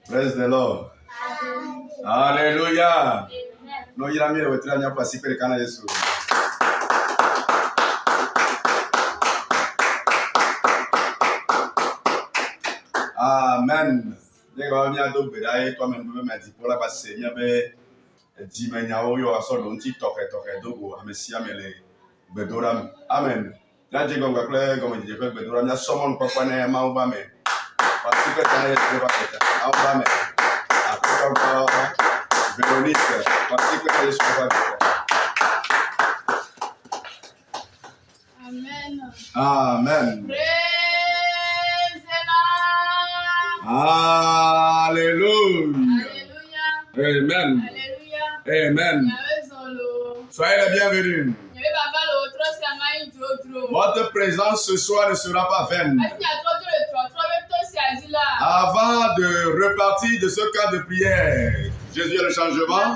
Praise the Lord. Alléluia. Nous y allons retirer la participer le canal Jésus. Amen. Les gars, on a deux bédailles, toi-même, vous me dites pour la passer. Il y avait 10 manières, il y a un don TikTok et Togo, Messie, Amélé, Bedoram. Amen. Là, j'ai comme je dis, Bedoram, il y a someone qui connaît Maoubame. Parce que quand il est Maoubame, après, Véronique, parce que quand il est Amen. Amen. Praise the Lord. Alléluia. Alléluia. Amen. Alléluia. Amen. Soyez les bienvenus. Votre présence ce soir ne sera pas vaine. Avant de repartir de ce cas de prière, Jésus est le changement.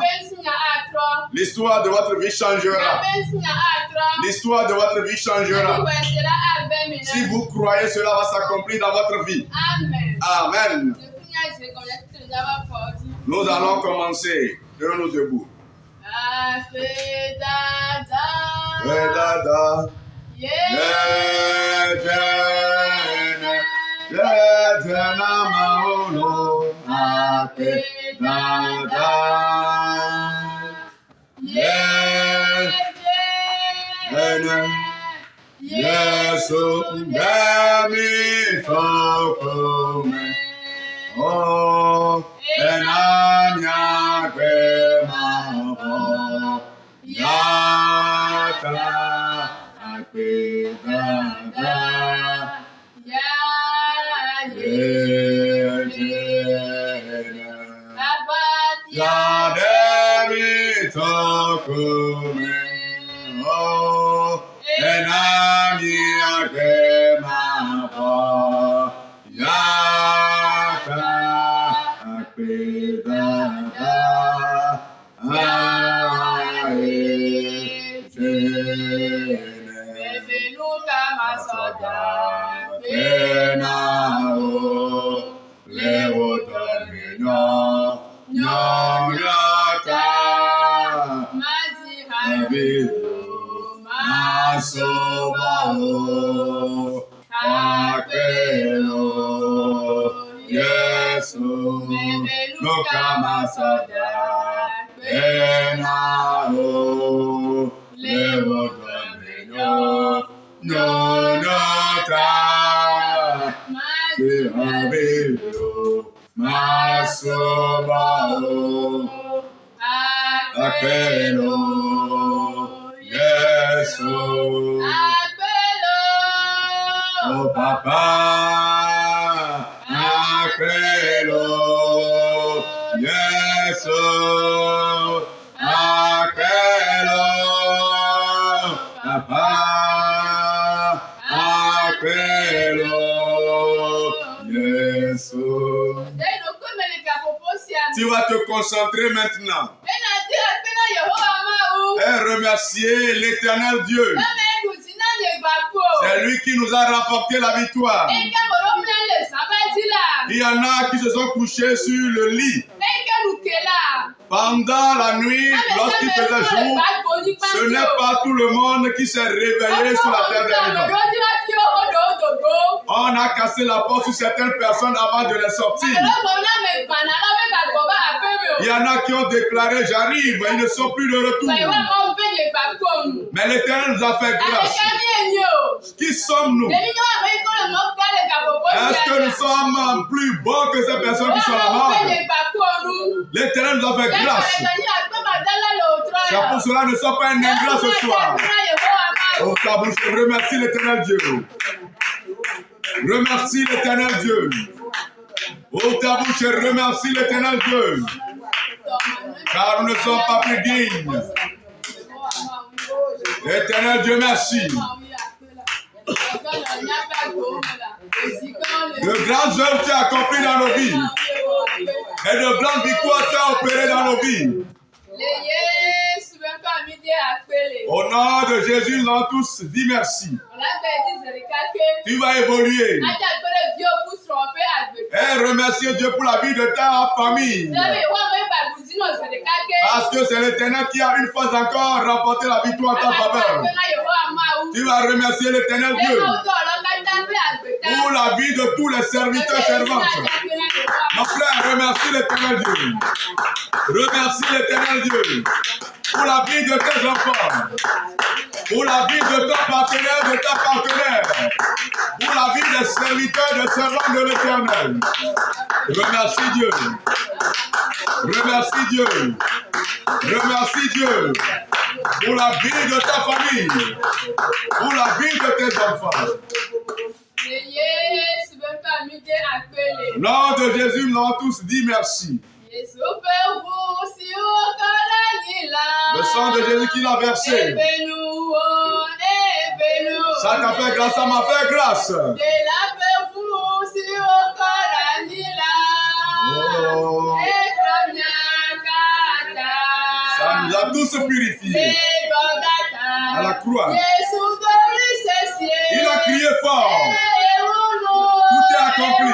L'histoire de votre vie changera. L'histoire de votre vie changera. Si vous croyez, cela va s'accomplir dans votre vie. Amen. Nous allons commencer. Tenons-nous debout. Tu vas te concentrer maintenant et remercier l'Éternel Dieu. C'est lui qui nous a rapporté la victoire. Il y en a qui se sont couchés sur le lit pendant la nuit, lorsqu'il faisait jour. Ce n'est pas tout le monde qui s'est réveillé sur la terre des vivants. On a cassé la porte sur certaines personnes avant de les sortir. Il y en a qui ont déclaré j'arrive, ils ne sont plus de retour. Mais l'Éternel nous a fait grâce. Qui sommes-nous? Est-ce que nous sommes plus bons que ces personnes qui sont là-bas? L'Éternel nous a fait grâce. C'est pour cela que nous ne sommes pas un ingrat ce soir. Oh, ta bouche, remercie l'Éternel Dieu. Remercie l'Éternel Dieu. Oh, ta bouche, remercie l'Éternel Dieu. Car nous ne sommes pas plus dignes. Éternel Dieu, merci. De grandes œuvres tu as accomplies dans nos vies. Et de grandes victoires tu as opérées dans nos vies. Au nom de Jésus, nous allons tous dire merci. Tu vas évoluer. Et Et remercier Dieu pour la vie de ta famille. Parce que c'est l'Éternel qui a une fois encore remporté la victoire en ta faveur. Tu vas remercier l'Éternel Dieu pour la vie de tous les serviteurs servantes. Mon frère, remercie l'Éternel Dieu. Remercie l'Éternel Dieu pour la vie de tes enfants, pour la vie de ton partenaire, de ta partenaire, pour la vie des serviteurs, des servants de l'Éternel. Remercie Dieu. Remercie Dieu. Remercie Dieu pour la vie de ta famille, pour la vie de tes enfants. Au nom de Jésus, nous avons tous dit merci. Le sang de Jésus qu'il a versé, ça t'a fait grâce, ça m'a fait grâce. Oh. Ça nous a tous purifiés à la croix. Il a crié fort. Tout est accompli.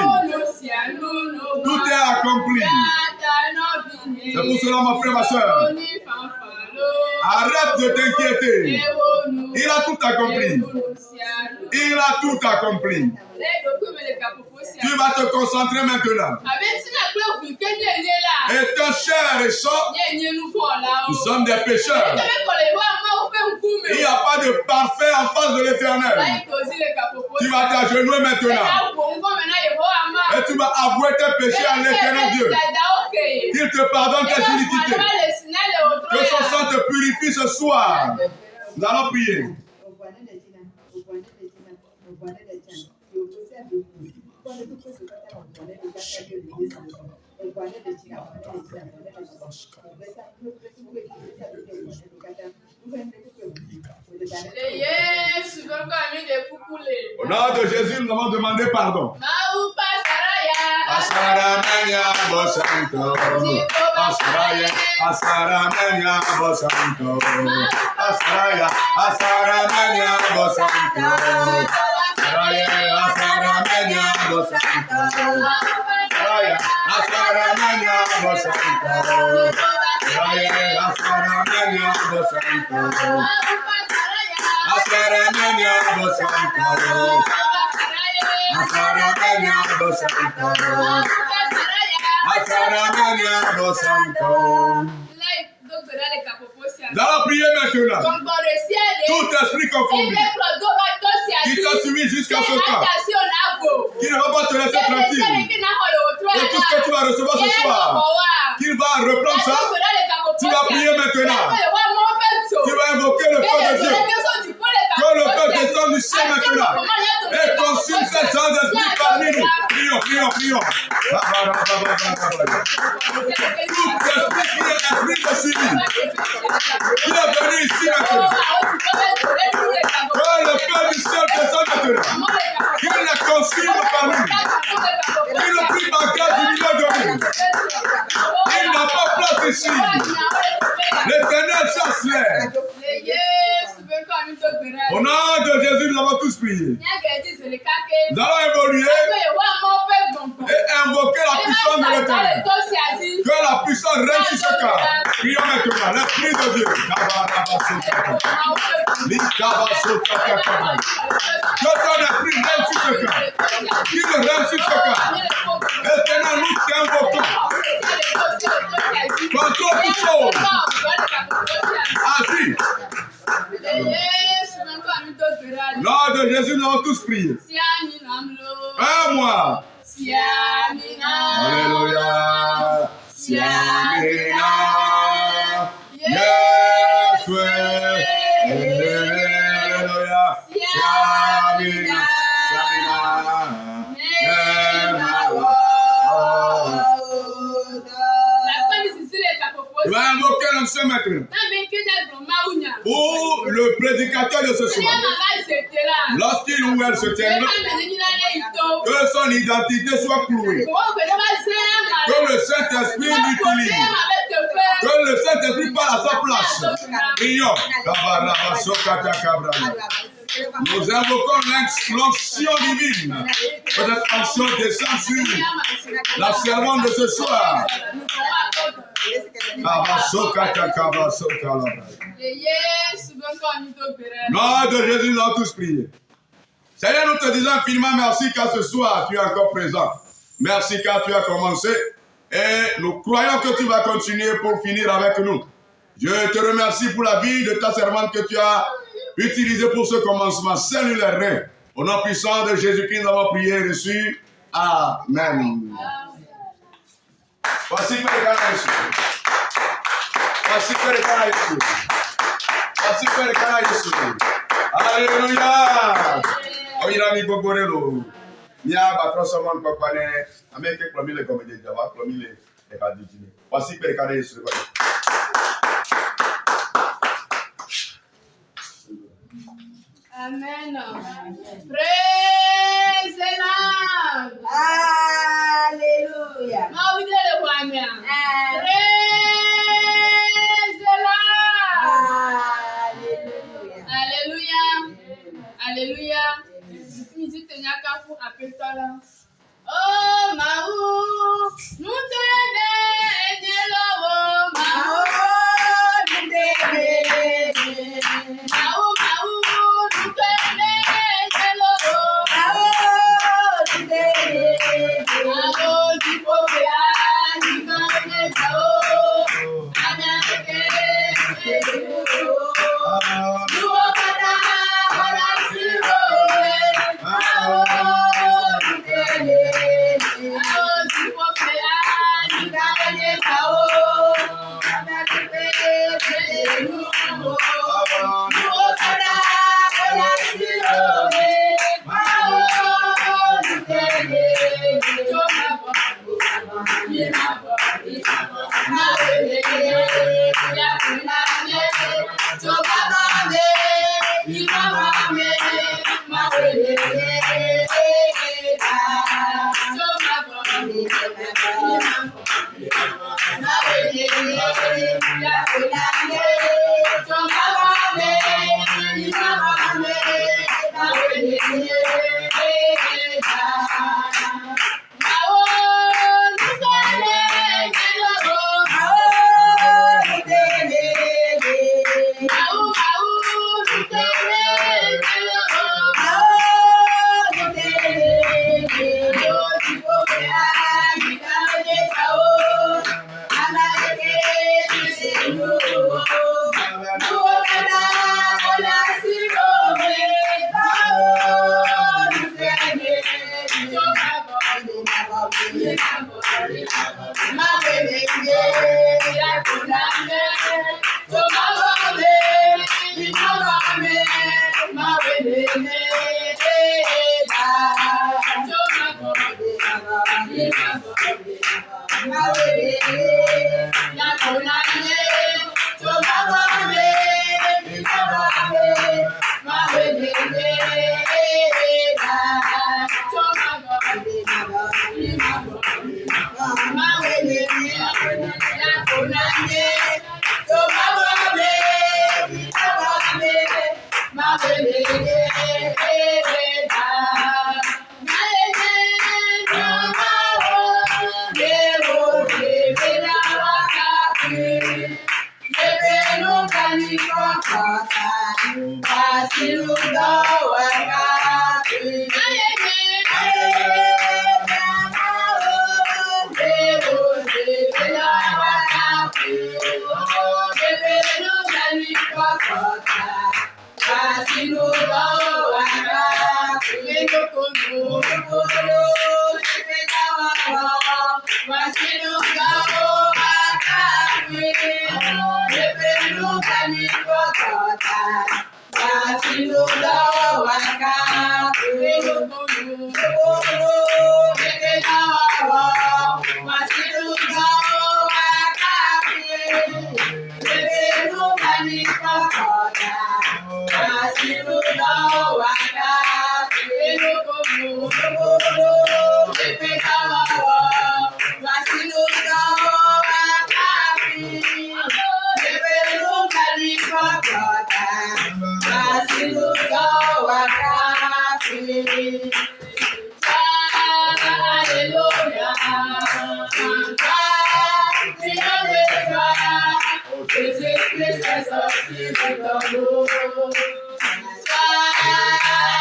Tout est accompli. C'est pour cela, ma frère, ma soeur, arrête de t'inquiéter. Il a tout accompli. Il a tout accompli. Tu vas te concentrer maintenant. Et ta chair et sang, nous sommes des pécheurs. Il n'y a pas de parfait en face de l'Éternel. Tu vas t'agenouiller maintenant. Et tu vas avouer tes péchés à l'Éternel Dieu. Qu'il te pardonne tes iniquités. Que son sang te purifie ce soir. Nous allons prier. Au nom de Jésus, nous avons demandé pardon. Asaramenya bosanto, Asaraya, Asaramenya bosanto, Asaraya, Asaramenya bosanto, Asaraya, Asaramenya bosanto, Asaraya, Asaramenya bosanto, Asaraya, Asaramenya bosanto, Asaramenya bosanto. Asaramenya bosanto. Asaramenya bosanto. Nous allons prier maintenant. Tout esprit confondu qui t'a suivi jusqu'à ce temps, qui ne va pas te laisser tranquille, et tout ce que tu vas recevoir ce soir, qu'il va reprendre ça. Tu vas prier maintenant. Tu vas invoquer le feu de Dieu. Que le feu descende du ciel maintenant et consume ces gens d'esprit parmi nous. Prions, prions, prions. Tout esprit qui est esprit de suivi, qui est venu ici maintenant, que le feu du ciel descende maintenant, qu'il les consume parmi nous, qu'il ne prie pas garde du milieu de nous. Il n'a pas place ici. L'Éternel chasse-les. Au nom de Jésus, nous avons tous prié. Nous allons évoluer et invoquer la puissance de l'Éternel. Que la puissance règne sur ce cas. Prions maintenant, l'Esprit de Dieu. Que ton esprit règne sur ce cas. Qu'il règne sur ce cas. Éternel, nous t'invoquons. Contrôle toutes choses. Agis. Lors de Jésus, nous avons tous prié. Un mois. Alléluia. Siamina. Yes, Alléluia. Siamina. Tu vas invoquer l'ancien maintenant. Pour le prédicateur de ce soir. Lorsqu'il ou elle se tiendra, que son identité soit clouée. Que le Saint-Esprit l'utilise. Que le Saint-Esprit parle à sa place. Prions. Nous invoquons l'onction divine. Que cette onction descende sur la servante de ce soir. Nom de Jésus, nous avons tous prié. Seigneur, nous te disons infiniment merci car ce soir tu es encore présent. Merci car tu as commencé. Et nous croyons que tu vas continuer pour finir avec nous. Je te remercie pour la vie de ta servante que tu as utilisée pour ce commencement. Salue les reins. Au nom puissant de Jésus-Christ, nous avons prié et reçu. Amen. Voici que les gars ici. Voici que les gars ici. Voici que les gars ici. Alléluia. Oyira mi gogorelo. Nia batro somon kokwane. Ameke promile comédie Java, promile les radicaux. Voici que les gars ici. Amen. Praise the Lord. Hallelujah. Now we tell the one. Praise the Lord. Hallelujah. Alléluia. Alléluia. Musique de Nyakafu appelle-toi. Oh, Mahou, nous tenons de l'eau. Mahou, nous tenons. Mahou, Mahou, nous tenons de l'eau. Mahou, nous tenons. Mahou, du pauvre, du connaît Mahou. Anake, nous au Kata, voilà siro. Mahou, nous tenons. Mahou, du pauvre, du connaît Mahou. Anake, nous au Kata, voilà siro. Mahou, nous fais sortir de tombeau.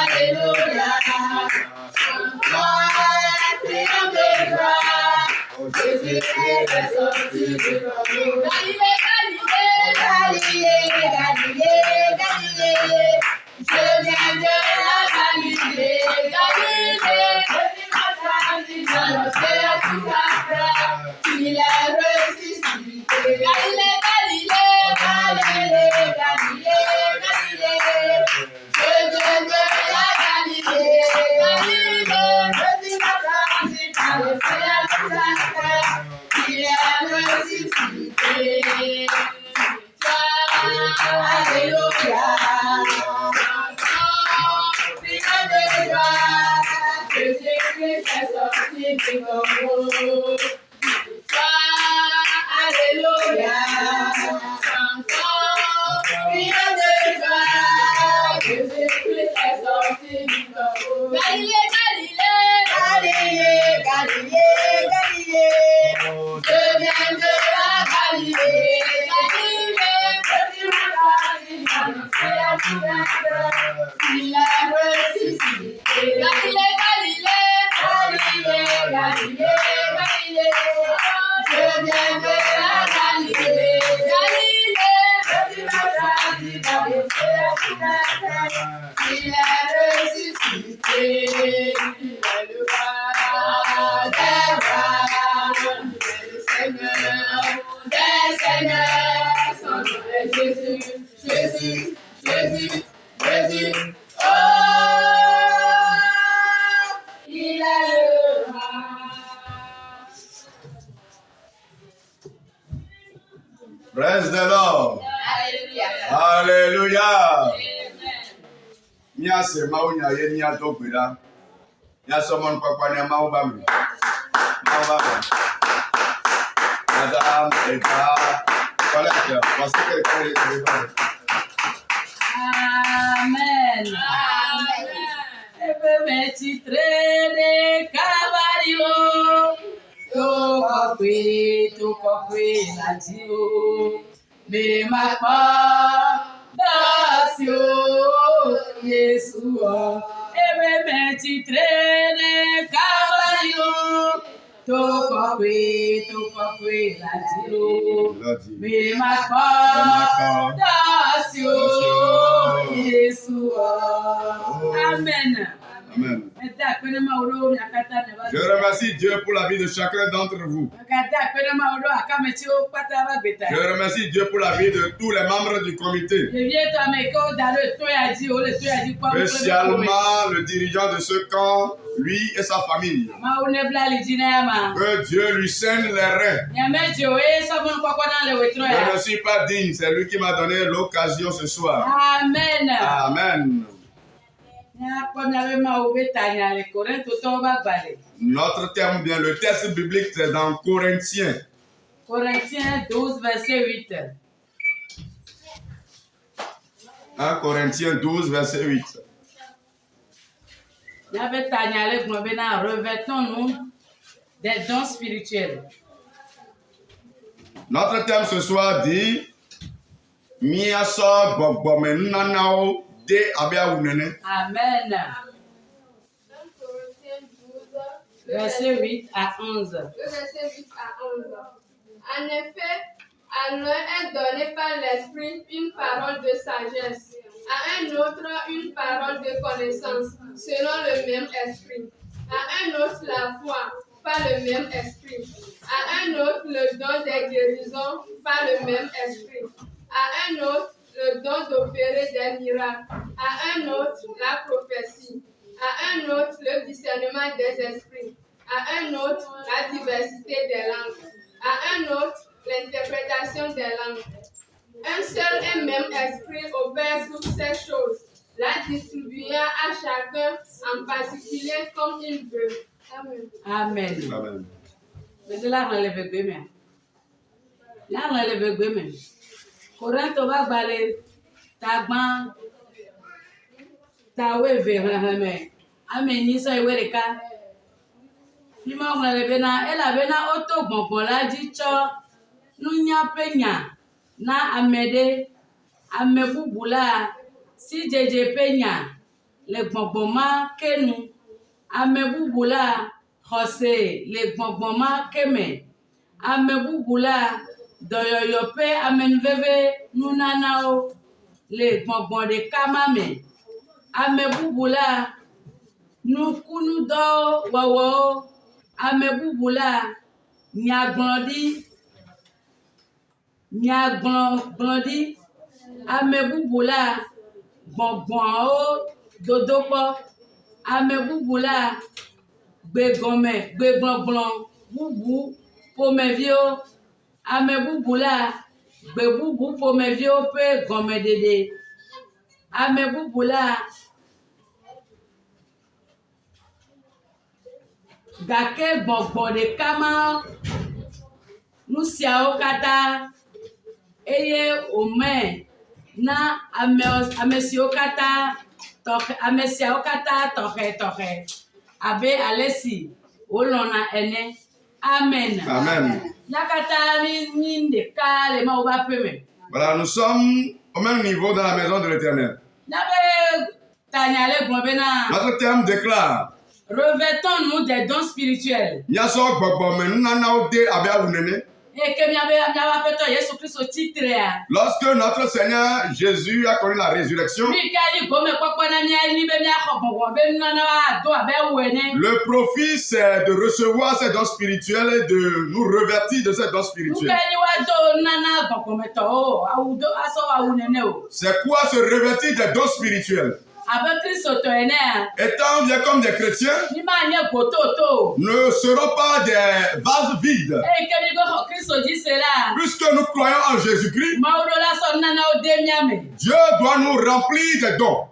Alléluia. Triomphe de gloire. Jésus-Christ est sorti du tombeau. Galilée, Galilée, Galilée, Galilée. Je viens de la Galilée, Galilée. Dans l'océan tout à frère, il est ressuscité. Galilée, Galilée, Galilée, Galilée, Galilée. Je viens de la Galilée, Galilée. Dans l'océan tout à frère, il est ressuscité. Alléluia. Jésus-Christ est sorti du tombeau. Alléluia. Prière de gloire. Jésus-Christ est sorti du tombeau. Galilée, Galilée, Galilée, Galilée, Galilée. Je viens de la Galilée, Galilée. Il a ressuscité. Galilée, Galilée, Galilée, Galilée, Galilée. Je viens de la Galilée, Galilée. Il a ressuscité. Il est le roi des rois, le Seigneur des seigneurs. Son nom est Jésus, Jésus, Jésus, Jésus. Oh, il est le roi. Praise the Lord. Alléluia. Alléluia. Amen. Mia se maunya ye mia to gbera. Mia so mon papa ne mau ba mi. Mau ba mi. Madame eta collecteur. Parce que Amen. Amen. Ebe me titrene cavario. To kokwe latio. Me makpa dasio Yeshua. Ebe me titrene cavario. To kokwe latio. Me makpa dasio Yeshua. Amen. Amen. Je remercie Dieu pour la vie de chacun d'entre vous. Je remercie Dieu pour la vie de tous les membres du comité. Spécialement le dirigeant de ce camp, lui et sa famille. Que Dieu lui saigne les reins. Je ne suis pas digne, c'est lui qui m'a donné l'occasion ce soir. Amen. Amen. Notre terme bien, le texte biblique, c'est dans Corinthiens. Corinthiens 12, verset 8. 1 Corinthiens 12, verset 8. Revêtons-nous des dons spirituels. Notre thème ce soir dit Miaso Bogbomen Nanao de Abiaounene. Amen. Verset 8 à 11. Verset 8 à 11. En effet, à l'un est donné par l'Esprit une parole de sagesse, à un autre une parole de connaissance, selon le même Esprit, à un autre la foi, par le même Esprit, à un autre le don des guérisons, par le même Esprit, à un autre le don d'opérer des miracles, à un autre la prophétie, à un autre le discernement des esprits, à un autre la diversité des langues, à un autre l'interprétation des langues. Un seul et même esprit opère toutes ces choses, la distribuant à chacun en particulier comme il veut. Amen. Amen. Amen. Mais de là, on lève le bébé. Là, on lève le bébé. Corinto va balé, tagban, tawe verreme. Amen. Ni so iwe reka. Fima on lève na, elle avait na auto bonbon la dit cho, nous nya penya na amede ame bubu la si dzedze ƒe nya le gbɔgbɔm ma ke nu. Ame bubu la xɔse le gbɔgbɔm ma ke me. Ame bubu la dɔyɔyɔ ƒe amenuveve nunanawo le gbɔgbɔm ɖeka ma me. Ame bubu la nukunudɔ wɔwɔwo. Ame bubu la nyagblɔɖi. Ame bubu la gbɔgbɔawo dodokpɔ. Ame bubu la gbegbɔgblɔ bubu ƒomeviwo. Ame bubu la gbe bubu ƒomeviwo ƒe gɔmeɖeɖe. Ame bubu la gake gbɔgbɔ ɖeka ma nu siawo katã eye wòme na ame siawo katã tɔxɛ abe ale si wolɔ̃na ene. Amen. Amen. Mía katã mi ɖeka le Mawu ƒe aƒe me. Voilà, nous sommes au même niveau dans la maison de l'Éternel. N'abe tanya le gblɔ bena. Notre thème déclare. Revêtons-nous des dons spirituels. Miasɔ gbɔgbɔme nunanawo de abe awu nene. Lorsque notre Seigneur Jésus a connu la résurrection, le profit c'est de recevoir ces dons spirituels et de nous revertir de ces dons spirituels. C'est quoi se revertir des dons spirituels? Étant bien comme des chrétiens, ne seront pas des vases vides. Puisque nous croyons en Jésus-Christ, Dieu doit nous remplir des dons.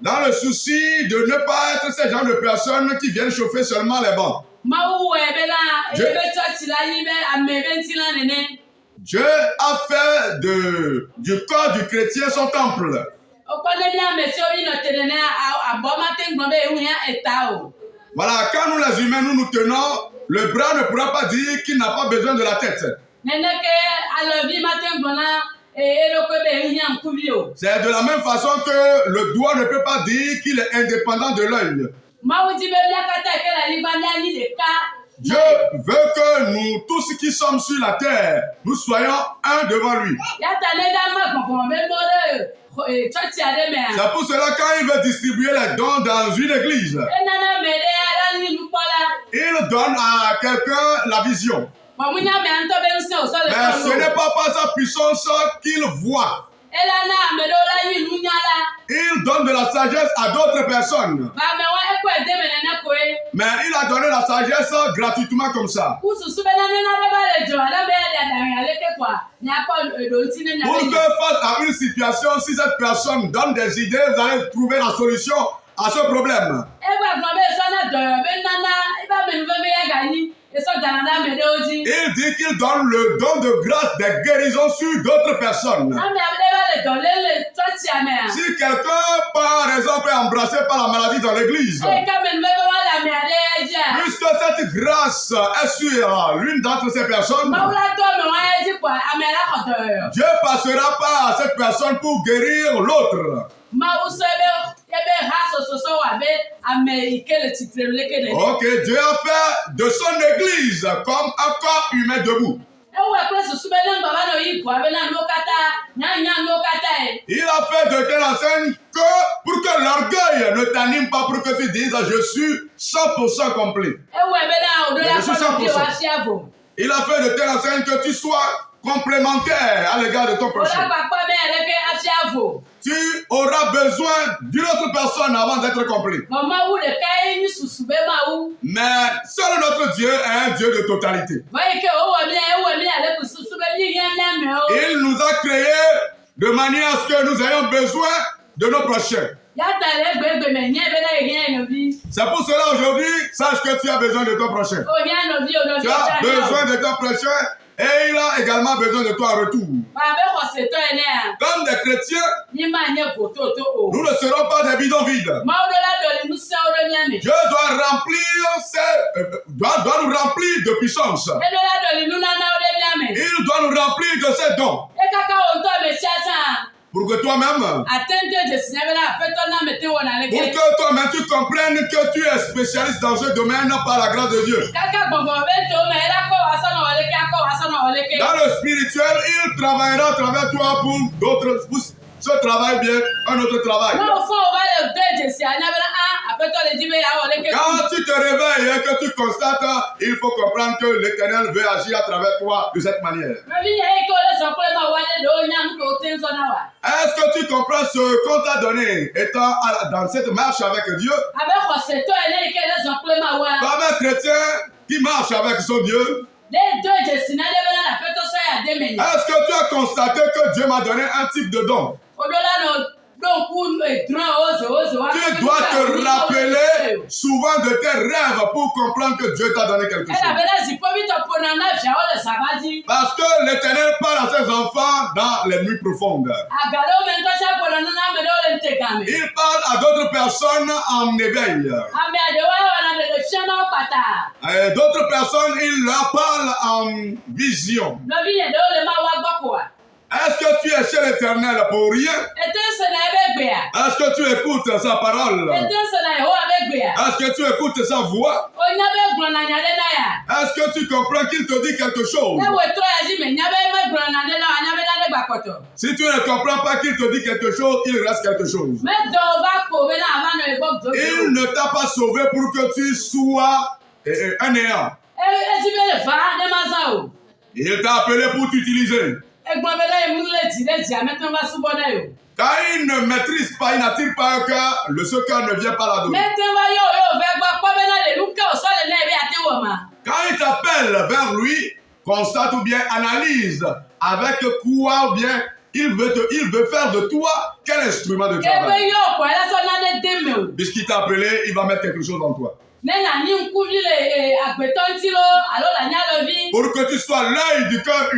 Dans le souci de ne pas être ce genre de personnes qui viennent chauffer seulement les bancs. Dieu a fait du corps du chrétien son temple. Voilà, quand nous les humains nous tenons, le bras ne pourra pas dire qu'il n'a pas besoin de la tête. C'est de la même façon que le doigt ne peut pas dire qu'il est indépendant de l'œil. Dieu veut que nous, tous qui sommes sur la terre, nous soyons un devant lui. C'est pour cela quand il veut distribuer les dons dans une église, il donne à quelqu'un la vision. Mais ce n'est pas par sa puissance qu'il voit. Il donne de la sagesse à d'autres personnes. Mais il a donné la sagesse gratuitement comme ça. Pour que face à une situation, si cette personne donne des idées, vous allez trouver la solution à ce problème. Il dit qu'il donne le don de grâce des guérisons sur d'autres personnes. Si quelqu'un, par exemple, est embrassé par la maladie dans l'église, puisque cette grâce est sur l'une d'entre ces personnes, Dieu passera par cette personne pour guérir l'autre. Ok, Dieu a fait de son église comme un corps humain debout. Il a fait de telle enseigne que pour que l'orgueil ne t'anime pas, pour que tu dises je suis 100% complet. Je suis 100%. Il a fait de telle enseigne que tu sois complémentaire à l'égard de ton prochain. Tu auras besoin d'une autre personne avant d'être complet. Mais seul notre Dieu est un Dieu de totalité. Il nous a créés de manière à ce que nous ayons besoin de nos prochains. C'est pour cela aujourd'hui, sache que tu as besoin de ton prochain. Tu as besoin de ton prochain. Et il a également besoin de toi en retour. Ba be xɔsetɔ ene a. Comme des chrétiens, Nyi ma nye gototo o. nous ne serons pas des bidons vides. Mawu ɖo la ɖoli ŋusẽwo ɖe mía me. Dieu doit nous remplir de puissance. Eɖo la ɖoli nunanawo ɖe mía me. Il doit nous remplir de ses dons. Ekaka wo ŋutɔ me sia tsã. Pour que toi-même, Atente dzesi nya be la aƒetɔ na me te wɔna pour leke. que toi-même tu comprennes que tu es spécialiste dans ce domaine par la grâce de Dieu. Kaka gbɔgbɔ be to me ela kɔ wasɔnɔ wɔ leke akɔ wasɔnɔ wɔ leke. Dans le spirituel, il travaillera à travers toi pour d'autres, pour ce travail bien, un autre travail. N'o fɔ o va le de dzesi a nya be la aƒetɔ le dzi be ya wɔ leke. Quand tu te réveilles et que tu constates, il faut comprendre que l'Éternel veut agir à travers toi de cette manière. Nɔvi nye yi ke wo le zɔ kple ma wa ɖe ɖewo nya nu ke wo te ŋu zɔna wa. Est-ce que tu comprends ce qu'on t'a donné étant dans cette marche avec Dieu? Abe xɔsetɔ ene yi ke le zɔ kple ma wa. Comme un chrétien qui marche avec son Dieu, Ne do dzesi na ɖe be la aƒetɔ sɔ ya de me nya. est-ce que tu as constaté que Dieu m'a donné un type de don? O ɖo la nɔ ɖo ŋku drɔn oze wa. Tu dois te rappeler souvent de tes rêves pour comprendre que Dieu t'a donné quelque chose. Elabena zikpɔvitɔ ƒona na viawo le zaba dzi. Parce que l'Éternel parle à ses enfants dans les nuits profondes. Agaɖewo me ŋutɔ sia ƒona na ame ɖewo le ŋutegame. Il parle à d'autres personnes en éveil. Amea ɖewo wɔna ɖeɖe fia na wo kpata. Et d'autres personnes, il leur parle en vision. Nɔvi nye ɖewo le ma wa gbɔ koa. Est-ce que tu es chez l'Éternel pour rien? Ete sena ebe gbea. Est-ce que tu écoutes sa parole? Ete sena Yehowa be gbea. Est-ce que tu écoutes sa voix? O nya be gblɔna nya ɖe na ya. Est-ce que tu comprends qu'il te dit quelque chose? Ne wetrɔ ya dzi me nya be me gblɔna ɖe na wa nya be na ɖe gbakpɔtɔ. Si tu ne comprends pas qu'il te dit quelque chose, il reste quelque chose. Me dɔwo va ko be na ava nɔ egbɔ Il gdodo. ne t'a pas sauvé pour que tu sois un néant. Eti be le va ne ma zã o. Il t'a appelé pour t'utiliser. Egblɔ be ne emu le dzi ɖe dzia me te va subɔ na yo. Quand il ne maîtrise pas, il n'attire pas un cœur, ce cœur ne vient pas la Me donner. te va yo ve gbɔ kpɔ be na le nu ke o sɔ le ne be ate wɔ ma. Quand il t'appelle vers lui, constate ou bien analyse avec quoi ou bien il veut faire de toi quel instrument de Ke be travail. yo kɔ ele sɔ na ɖe de me o. Puisqu'il t'a appelé, il va mettre quelque chose en toi. Ne na ni ŋkuvi le agbetɔ ŋuti lo alo la nyalɔvi. Pour que tu sois l'œil du corps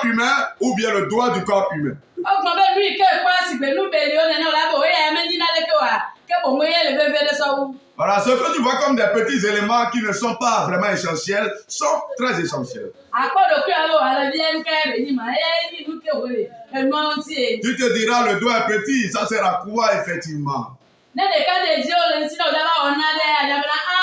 humain ou bien le doigt du corps humain. Ɔgbɔn be nu yi ke kpɔ asigbe nu beli wo nene o la be o ya me nyina leke wa ke bomo ye le veve ɖe sɔwu. Voilà, ce que tu vois comme des petits éléments qui ne sont pas vraiment essentiels sont très essentiels. Akpɔ ɖokui alo alevi ya nuka ya be nyi ma ye nyi nu ke wo le enua ŋuti ye. Tu te diras le doigt est petit, ça sert à quoi effectivement? Ne ɖeka de dzi wo le ŋuti na o dava wɔ na ɖe adzaba na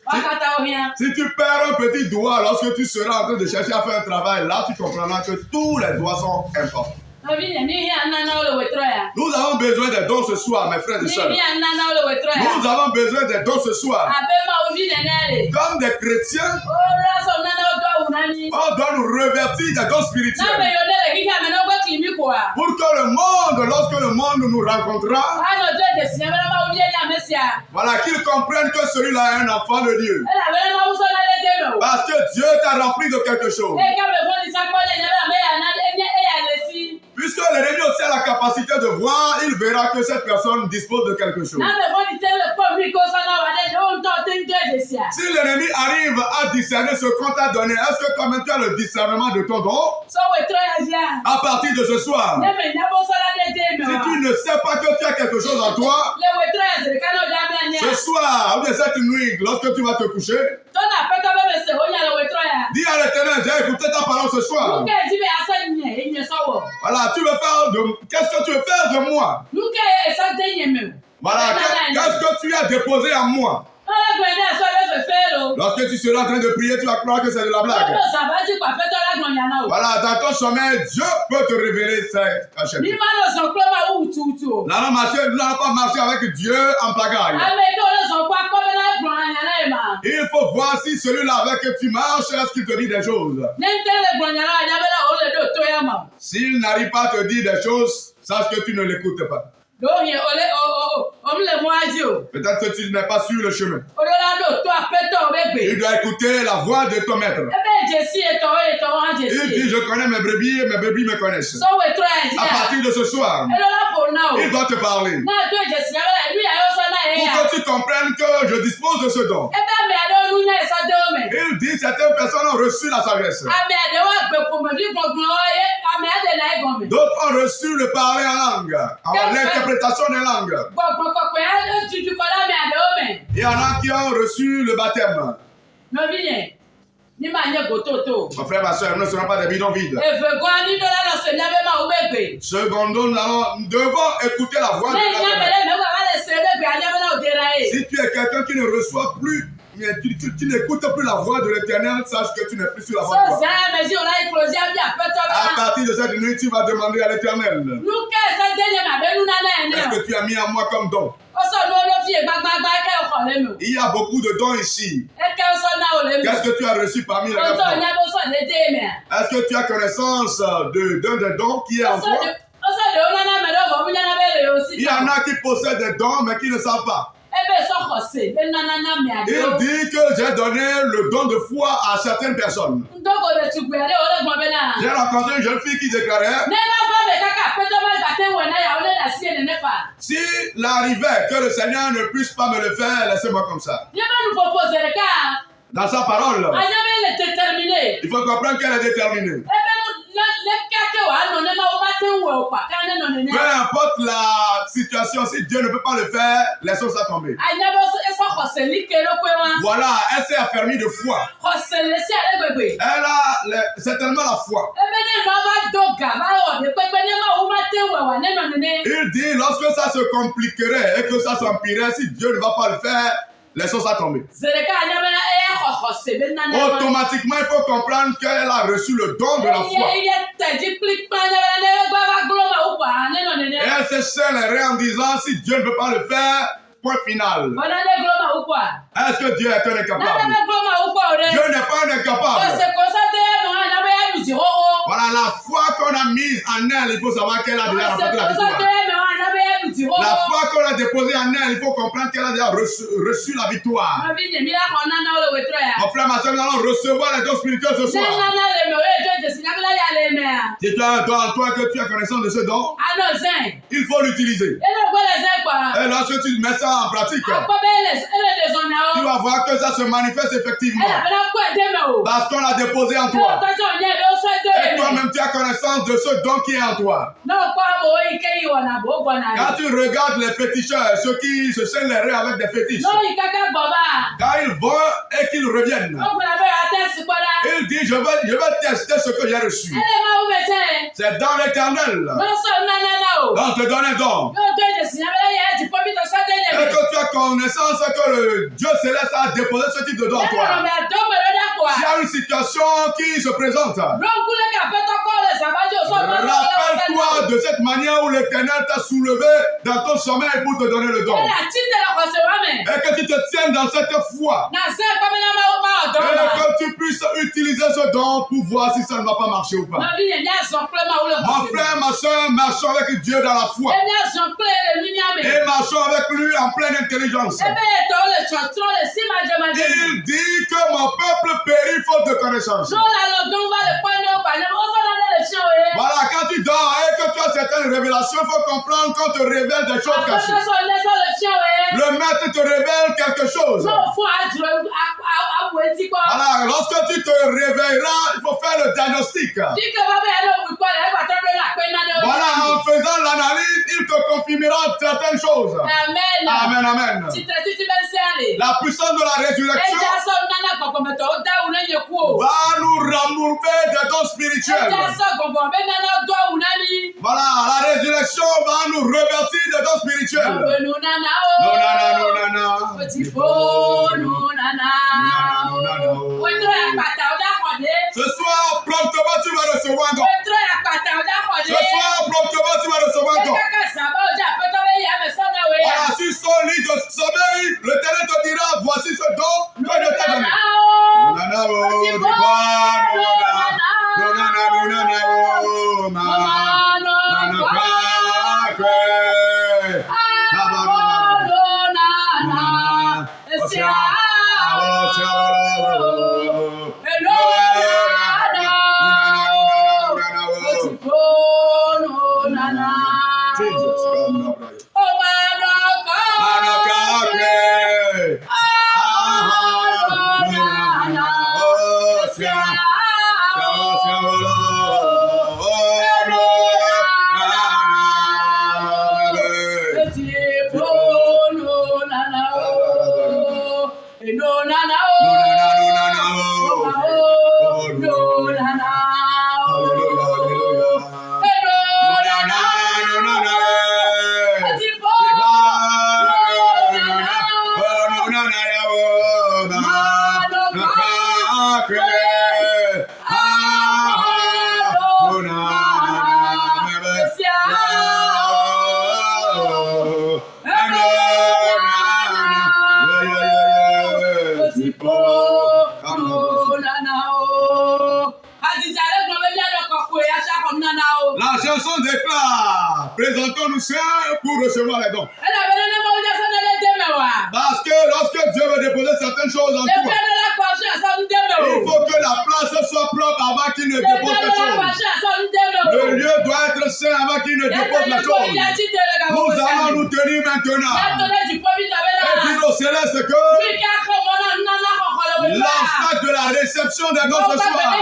wa katã wo hiã. Si tu perds un petit doigt lorsque tu seras en train de chercher à faire un travail, là tu comprendras que tous les doigts sont importants. Nɔvi nye ni hiã nanawo le wetrɔ ya. Nous avons besoin des dons ce soir, mes frères et Ni sœurs. hiã nanawo le wetrɔ ya. Nous avons besoin des dons ce soir. Abe mawu vi nene le. Comme des chrétiens, O la sɔ nanawo do awu na mi. on doit nous revertir des dons Na me spirituels. yo ne le xixia me ne wo gbe klimi koa. Pour que le monde, lorsque le monde nous rencontrera, Anɔ do dzesi nya be na mawu vie nye ame sia. voilà, qu'ils comprennent que celui-là est un enfant de Dieu. Elabena mawu sɔ na ɖe de me o. Parce que Dieu t'a rempli de quelque chose. Eye ke le fɔli sakpɔ le nye be ame ya na enye eya le si. Puisque l'ennemi aussi a la capacité de voir, il verra que cette personne dispose de quelque chose. Na me fɔli te le kpɔ mi ko sɔ na wa ɖe wo ŋutɔ te ŋu do dzesia. Si l'ennemi arrive à discerner ce qu'on t'a donné, est-ce que toi-même tu as le discernement de ton don? Sɔ wetrɔ ya zia. À partir de ce soir, Ne me nya bo sɔ na ɖe de me si wa. tu ne sais pas que tu as quelque chose en toi, Le wetrɔ ya zi ɖeka ne o da bla nya. ce soir ou bien cette nuit, lorsque tu vas te coucher, Tɔna aƒetɔ be me se wo nya le wetrɔ ya. dis à l'Éternel, j'ai écouté ta parole ce soir. Nu ke dzi be asɔ nye enye sɔ wɔ. Voilà, qu'est-ce que tu veux faire de moi? Nu ke esɔ de nye me o. Voilà, qu'est-ce que tu as déposé en moi? Ɔlɛ gbɛ ne asɔ be fefe lo. Lorsque tu seras en train de prier, tu vas croire que c'est de la blague. Ɔdo saba dzi ko aƒetɔ la gbɔ nya na o. Voilà, dans ton sommeil, Dieu peut te révéler ses cachettes. Ni ma le zɔn kple ma wu wutuwutu o. Nous n'allons pas marcher avec Dieu en pagaille. Ame ke wo le zɔn kpɔ akpɔ be na gblɔ nya na ye ma. Il faut voir si celui-là avec qui tu marches, est-ce qu'il te dit des choses. Ne ŋutɛ le gblɔ nya na wa nya be na o le ɖo to ya ma o. S'il n'arrive pas à te dire des choses, sache que tu ne l'écoutes pas. Do ye o Peut-être que tu n'es pas sur le chemin. Olola to apeto Tu obegbe. dois écouter la voix de ton maître. Ebe Jesi eto Il dit, Jesi. je connais mes brebis et mes brebis me connaissent. So we try À ya. partir de ce soir, Elola for now. il doit te parler. Na to Jesi ya lui ayo so na Pour ya. que tu comprennes que je dispose de ce don. Ebe me ado lu na so de me. Il dit, certaines personnes ont reçu la sagesse. Ame ade wa gbe po me bi gbogbo oye. Ame ade na igon me. D'autres ont reçu le parler en langue, l'interprétation des langues. Gbogbo koko ya juju ko la me ade o me. Il y en a qui ont reçu le baptême. No bi yen. Ni ma nye gototo. Mon frère, ma soeur, nous ne serons pas des bidons vides. Efe go ani do la no se na be ma obegbe. Secondo, nous devons écouter la voix de Ne nya la me le me wa le se begbe anya me na o dera e. Si tu es quelqu'un qui ne reçoit plus, mais tu n'écoutes plus la voix de l'Éternel, sache que tu n'es plus sur la voie de So Dieu. za me ji ola iklozi abi apeto À ba. partir de cette nuit, tu vas demander à l'Éternel, Nuke se denye ma be nu na na qu'est-ce ene. que tu as mis à moi comme don? O so no lo fi gbagbagba ke o ko le mi. Il y a beaucoup de dons ici. E ke o so na o le mi. Qu'est-ce que tu as reçu parmi les O neuf so dons? nya bo so le de me. Est-ce que tu as connaissance d'un des dons qui est O en so toi? de o na me do go mi na be le o si. Il y en a qui possèdent des dons, mais qui ne savent pas. Ebe so ko se be na me ade. Il dit que j'ai donné le don de foi à certaines personnes. Ndoko de tugbe ade o le gbon be na. J'ai rencontré une jeune fille qui déclarait, Ne ma fa me kaka apeto ma gba te we na ya o le da si ene ne fa. s'il arrivait que le Seigneur ne puisse pas me le faire, laissez-moi comme ça. Nye ba nu propose le ka. Dans sa parole, Anya be le déterminé. il faut comprendre qu'elle est déterminée. Ebe le kake wa no ne ma o ba te we o pa ka ne no ne ne. Peu importe la situation, si Dieu ne peut pas le faire, laissons ça tomber. Anya bo so eso ko se li ke lo pe wa. Voilà, elle s'est affermie de foi. Ko se le si ale gbegbe. Elle a certainement la foi. Ebe ne no ba doga ba o de pepe ne ma o ba te we wa ne no ne ne. Il dit, lorsque ça se compliquerait et que ça s'empirerait, si Dieu ne va pas le faire, laissons ça tomber. Zereka anya be na e ko se be na na. Automatiquement, il faut comprendre qu'elle a reçu le don de la foi. Ye te di click pa nya be na gba ba glo ma o pa ne no ne Et ne. elle se serre les reins en disant, si Dieu ne peut pas le faire, point final. Bona de glo ma o pa. Est-ce que Dieu est un Na incapable? na glo ma o pa o de. Dieu n'est pas un O incapable. se ko sa de no na be ya lu ti o. Voilà, la foi qu'on a mise en elle, il faut savoir qu'elle a déjà remporté la victoire. La foi qu'on a déposée en elle, il faut comprendre qu'elle a déjà reçu la victoire. Mon frère, ma soeur, nous allons recevoir les dons spirituels ce soir. Si tu as un don en toi que tu as connaissance de ce don, il faut l'utiliser. Et lorsque tu mets ça en pratique, tu vas voir que ça se manifeste effectivement. Parce qu'on l'a déposé en toi. Et toi-même, tu as connaissance de ce don qui est en toi. Quand tu regardes les féticheurs, ceux qui se saignent les reins avec des fétiches, quand ils vont et qu'ils reviennent, il dit, je vais tester ce que j'ai reçu. C'est dans l'Éternel. On te donne un don. Et que tu as connaissance que le Dieu céleste a déposé ce type de don en toi. S'il y a une situation qui se présente, rappelle-toi de cette manière où l'Éternel t'a soulevé dans ton sommeil pour te donner le don. Et que tu te tiennes dans cette foi. Et que tu puisses utiliser ce don pour voir si ça ne va pas marcher ou pas. Mon frère, ma soeur, marchons avec Dieu dans la foi. Et marchons avec lui en pleine intelligence. Il dit que mon peuple périt faute de connaissance. Voilà, quand tu dors et que tu as certaines révélations, il faut comprendre qu'on te révèle des choses cachées. Le maître te révèle quelque chose. Voilà, lorsque tu te réveilleras, il faut faire le diagnostic. Voilà, en faisant l'analyse, il te confirmera certaines choses. Amen. Amen, amen. La puissance de la résurrection va nous renouveler des dons spirituels. Voilà, la résurrection va nous revertir des dons spirituels. Ce soir, promptement, tu vas recevoir un don. Ce soir, promptement, tu vas recevoir un don. Voilà, sur son lit de sommeil, l'Éternel te dira, voici ce don que je t'ai donné. La chanson déclare, présentons-nous seuls pour recevoir les dons. Parce que lorsque Dieu veut déposer certaines choses en toi, il faut que la place soit propre avant qu'il ne dépose les choses. Le lieu doit être saint avant qu'il ne dépose la chose. Nous allons nous tenir maintenant et dire au céleste que l'obstacle de la réception des dons ce soir,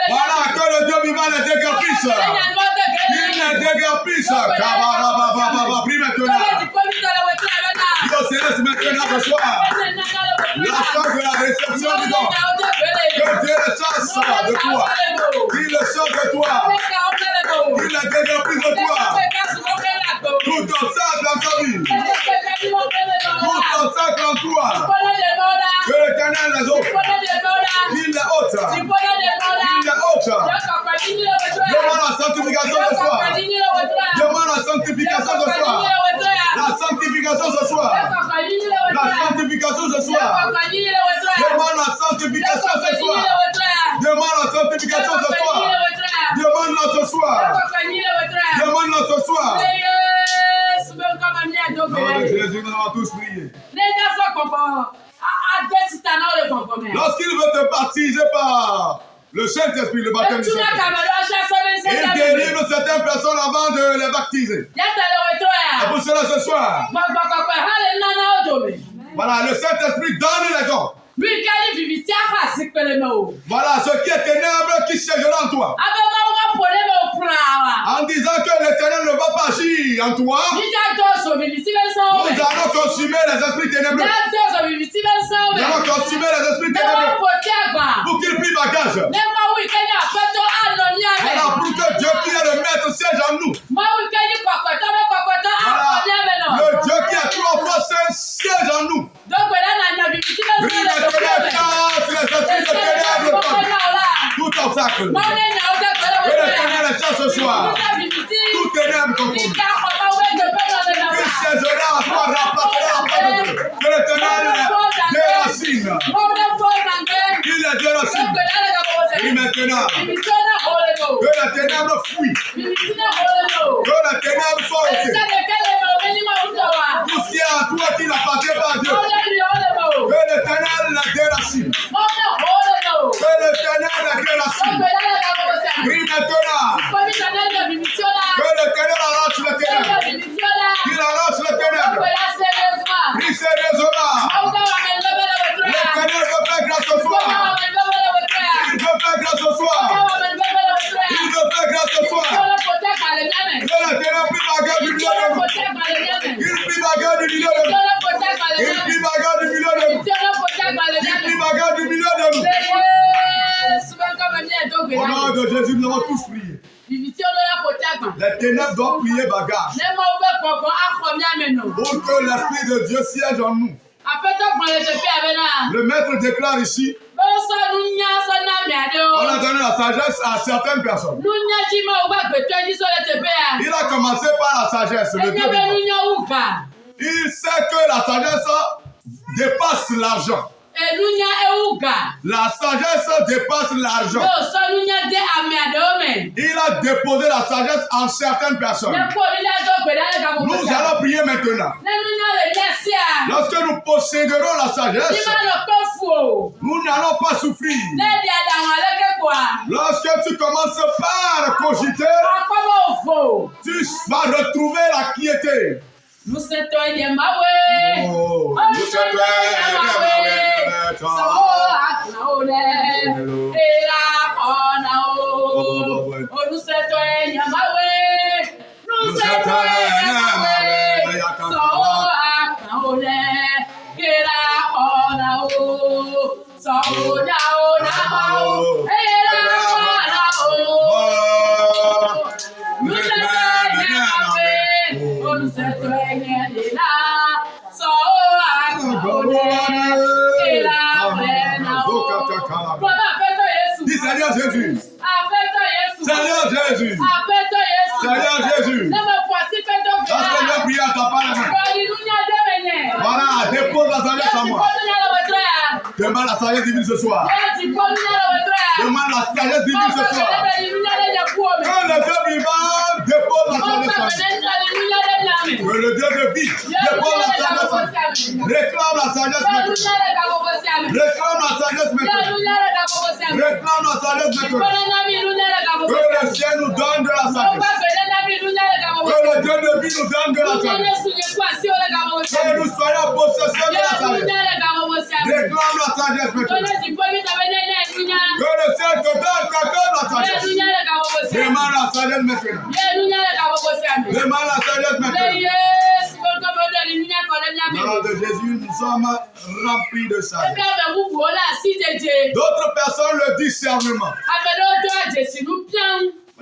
voilà que le Dieu vivant les déguerpisse. Il les déguerpisse. Prie maintenant. Dis au céleste maintenant ce soir. L'obstacle de la réception du don. Que Dieu le chasse de toi. Qu'il le chasse de toi. Qu'il les déguerpisse de toi. Tout obstacle en ta vie. Tout obstacle en toi. Que l'Éternel les ôte. Qu'il les ôte. Qu'il les ôte. Demande la sanctification ce soir. Demande la sanctification ce soir. La sanctification ce soir. La sanctification ce soir. Demande la sanctification ce soir. Demande la sanctification ce soir. Demande-la ce soir. Demande-la ce soir. Nom de Jésus, nous allons tous prier. Lorsqu'il veut te baptiser par le Saint-Esprit, le baptême du Saint-Esprit, il délivre certaines personnes avant de les baptiser. Et pour cela, ce soir, voilà, le Saint-Esprit donne les dons. Voilà, ce qui est ténèbre qui siégera en toi. En disant que l'Éternel ne va pas agir en toi, nous allons consumer les esprits ténébreux. Nous allons consumer les esprits ténébreux pour qu'ils prient bagage. Voilà, pour que Dieu qui est le maître siège en nous. Voilà, le Dieu qui est trois fois saint siège en nous. Prie maintenant, casse les esprits de ténèbres. Tout obstacle. Que l'Éternel est chasse ce soir. Tout ténèbre confondu. Qui siégera à toi, remplacera à toi. Que l'Éternel déracine. Qu'il les déracine. Et maintenant, que la ténèbre fuit. Que la ténèbre soit ôtée. Tout ce qui est en toi qui n'appartient pas à Dieu. Que l'Éternel la déracine. Que l'Éternel la déracine. Prie maintenant. Que l'Éternel arrache le ténèbre. Qu'il arrache le ténèbre. Prie sérieusement. L'Éternel veut faire grâce ce soir. Il veut faire grâce ce soir. Il veut faire grâce ce soir. Que l'Éternel prie bagarre du milieu de nous. Il prie bagarre du milieu de nous. Il prie bagarre du milieu de nous. Il prie bagarre du milieu de nous. Au nom de Jésus, nous avons tous prié. Les ténèbres doivent prier bagarre. Pour que l'Esprit de Dieu siège en nous. Le maître déclare ici, on a donné la sagesse à certaines personnes. Il a commencé par la sagesse. Le Dieu vivant. Il sait que la sagesse dépasse l'argent. La sagesse dépasse l'argent. Il a déposé la sagesse en certaines personnes. Nous allons prier maintenant. lorsque nous posséderons la sagesse, nous n'allons pas souffrir. Lorsque tu commences par cogiter, tu vas retrouver la quiété. Nous sommes Yemawe. Oh, Nous sommes Yemawe. So aknaone. Era konao. Oh, nous sommes Yemawe. Nous sommes Yemawe. So aknaone. Era konao. So nao nao. Era konao. Nous sommes Yemawe. Oh, nous sommes Dis Seigneur Jésus. Seigneur Jésus. Seigneur Jésus. Lorsque je prie à ta part, voilà, dépose la sagesse en moi. Demande la sagesse divine ce soir. Demande la sagesse divine ce soir. Que le Dieu vivant dépose la sagesse en moi. Que le Dieu de vie dépose la sagesse en moi. Réclame la sagesse maintenant. Réclame la sagesse maintenant. Réclame la sagesse maintenant. Que le ciel nous donne de la sagesse. Que le Dieu de vie nous donne de la sagesse. Que nous soyons possesseurs de la sagesse. Réclame la sagesse maintenant. Que le ciel te donne quelqu'un de la sagesse. Demande la sagesse maintenant. Demande la sagesse maintenant. Dans de Jésus, nous sommes remplis de sagesse. D'autres personnes le discernement.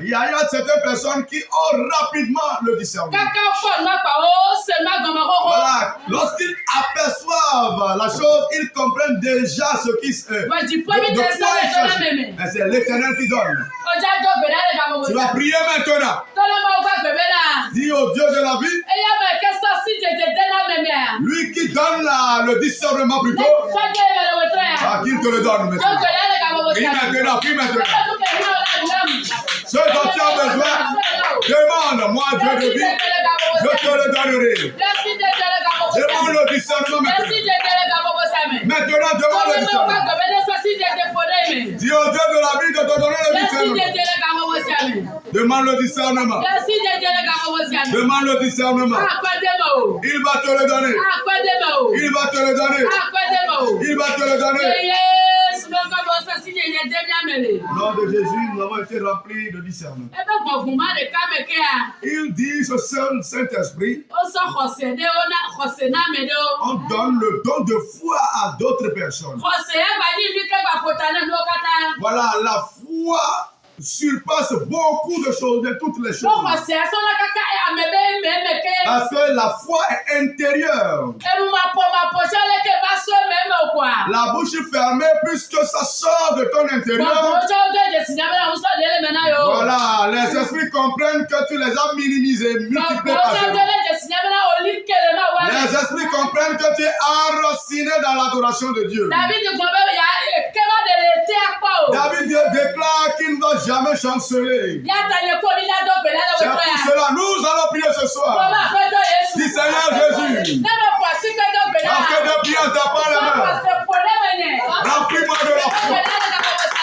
Il y a certaines personnes qui ont rapidement le discernement. Voilà. Lorsqu'ils aperçoivent la chose, ils comprennent déjà ce qui se fait. C'est l'Éternel qui donne. Tu vas prier maintenant. Dis au Dieu de la vie, lui qui donne le discernement plutôt, qu'il te le donne maintenant. Prie maintenant, prie maintenant. Ce dont tu as besoin, demande-moi, Dieu de vie, je te le donnerai. Demande le discernement maintenant. Maintenant, demande le discernement. Dis au Dieu de la vie de te donner le discernement. Demande le discernement. Demande le discernement. Il va te le donner. Il va te le donner. Il va te le donner. Au nom de Jésus, nous avons été remplis de discernement. Il dit, ce seul Saint-Esprit, on donne le don de foi à d'autres personnes. Voilà, la foi surpasse beaucoup de choses, de toutes les choses. Parce que la foi est intérieure. La bouche fermée, puisque ça sort de ton intérieur. Voilà, les esprits comprennent que tu les as minimisés, multipliés par zéro. Les esprits comprennent que tu es enraciné dans l'adoration de Dieu. David déclare qu'il ne va jamais chanceler. C'est pour cela nous allons prier ce soir. Dis Seigneur Jésus, parce que depuis on t'a pas la main, remplis-moi de la foi.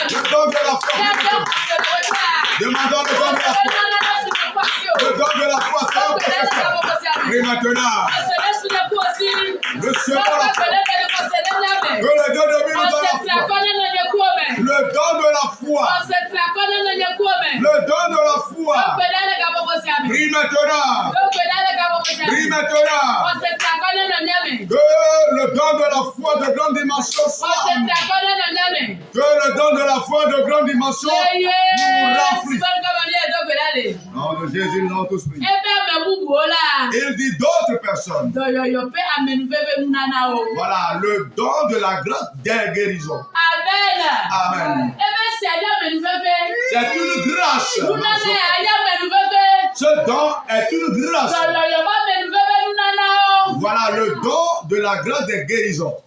Le don de la foi. Demandons le don de la foi. Le don de la foi, c'est un processus. Et maintenant, recevons la foi. Que le Dieu de vie nous donne la foi. Le don de la foi. Le don de la foi. Prie maintenant. Prie maintenant. Que le don de la foi de grande dimension soit. Que le don de la foi de grande dimension nous remplisse. Nom de Jésus, nous avons tous prié. Il dit d'autres personnes. Voilà, le don de la grâce des guérisons. Amen. C'est une grâce. Ce don est une grâce. Voilà le don de la grâce des guérisons.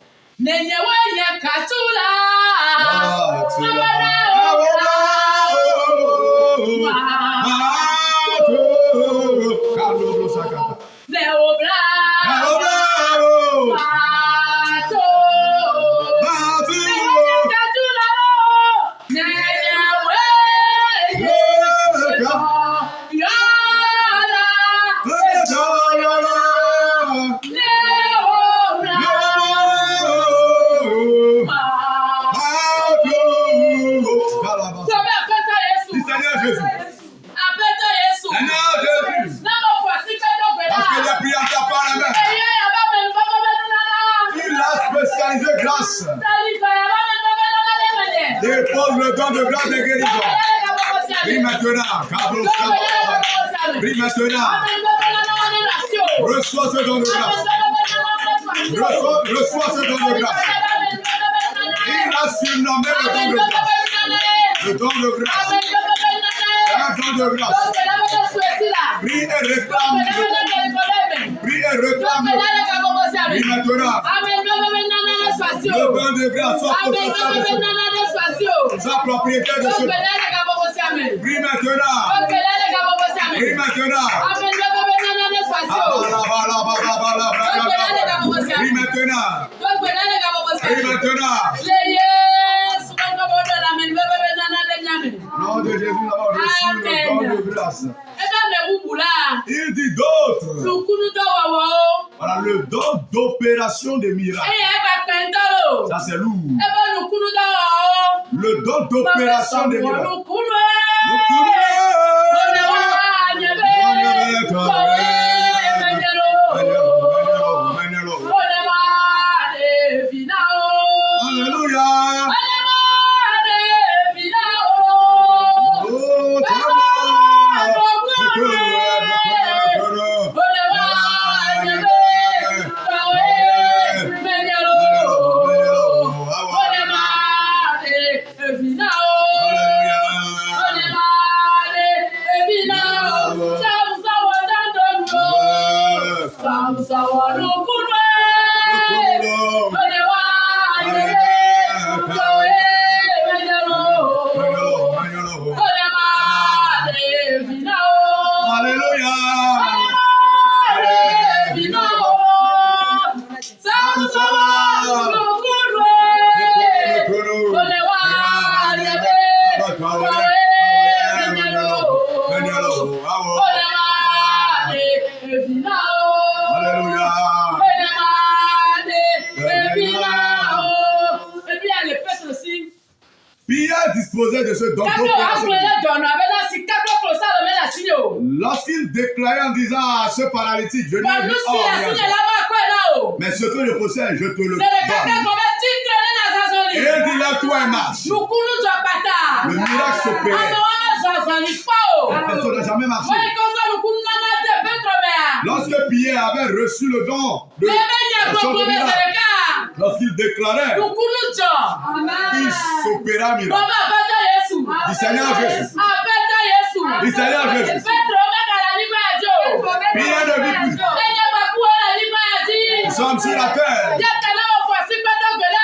don de grâce de guérison. Prie maintenant. Prie maintenant. Reçois ce don de grâce. Reçois ce don de grâce. Il a surnommé le don de grâce. Le don de grâce. Un don de grâce. Prie et réclame. Prie et réclame. Prie maintenant. Le don de grâce soit possesseur de sa propriété de ce don. Prie maintenant. Prie maintenant. Prie maintenant. Prie maintenant. Nom de Jésus, nous avons reçu le don de grâce. Il dit d'autres. Voilà le don d'opération des miracles. Ça c'est lourd. Le don d'opération des miracles. Alléluia. Pierre disposait de ce don d'opération. Lorsqu'il déclarait en disant à ce paralytique, je n'ai rien. Mais ce que je possède, je te le donne. Et il dit lève-toi et marche. Le miracle s'opérait. La personne n'a jamais marché. Lorsque Pierre avait reçu le don de l'action de miracle, lorsqu'il déclarait, il s'opéra miracle. Du Seigneur Jésus. Du Seigneur Jésus. Pierre ne vit plus. Nous sommes sur la terre.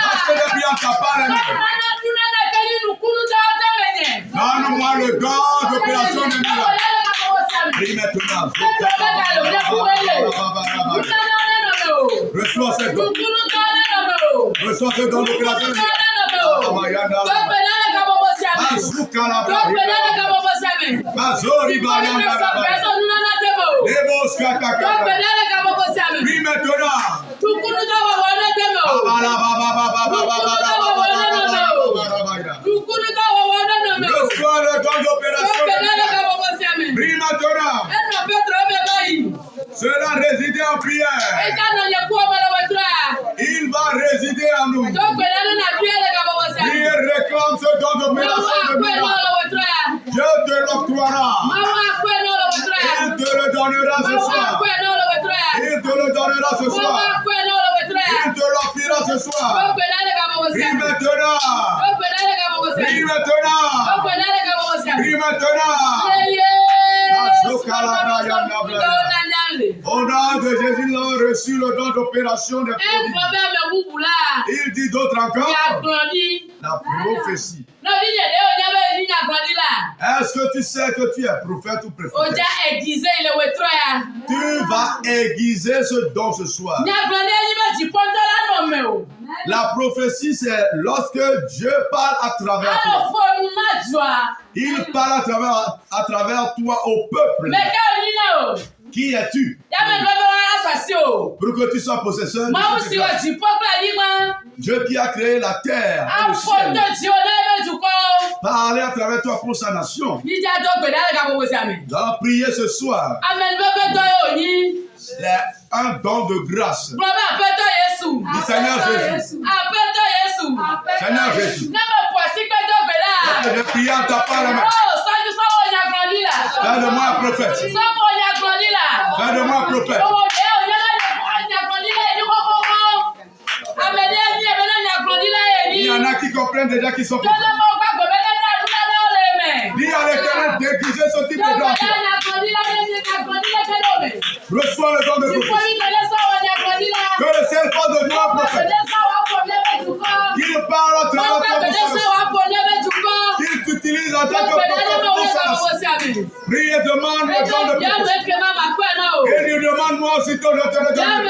Lorsque les prières t'apparent, donne-moi le don d'opération de miracle. Prie maintenant. Reçois ce don. Reçois ce don d'opération de miracle. Prie maintenant. Reçois le don d'opération de miracle. Prie maintenant. Cela résidait en prière. Il va résider en nous. Il réclame ce don d'opération de miracle. Dieu te l'octroiera. Il te le donnera ce soir. Il te le donnera ce soir. Il te l'offrira ce soir. Prie maintenant. Prie maintenant. Prie maintenant. Au nom de Jésus, nous avons reçu le don d'opération des prodiges. Il dit d'autres encore. La prophétie. Est-ce que tu sais que tu es prophète ou prophétesse? Tu vas aiguiser ce don ce soir. La prophétie, c'est lorsque Dieu parle à travers toi. Il parle à travers toi au peuple. Qui es-tu? Pour que tu sois possesseur de ce Dieu qui a créé la terre et le ciel. Parler à travers toi pour sa nation. Nous allons prier ce soir. C'est un don de grâce. Du Seigneur Jésus. Seigneur Jésus. Je prie en tapant la main. Oh, ça nous sommes on a grandi là. Fais de moi un prophète. Ça on a grandi là. Fais de moi un prophète. Oh, on a grandi là et nous on a grandi là et Il y en a qui comprennent déjà qu'ils sont nous prophètes. Dis à on l'Éternel d'égliser ce type de don. Reçois le don de prophétie. Que le ciel fasse de nous un prophète. Qu'il parle à travers ton prophète. Qu'il t'utilise en tant que prophète. Prie et demande le don de prophétie. Et lui demande-moi aussitôt, je te le donne.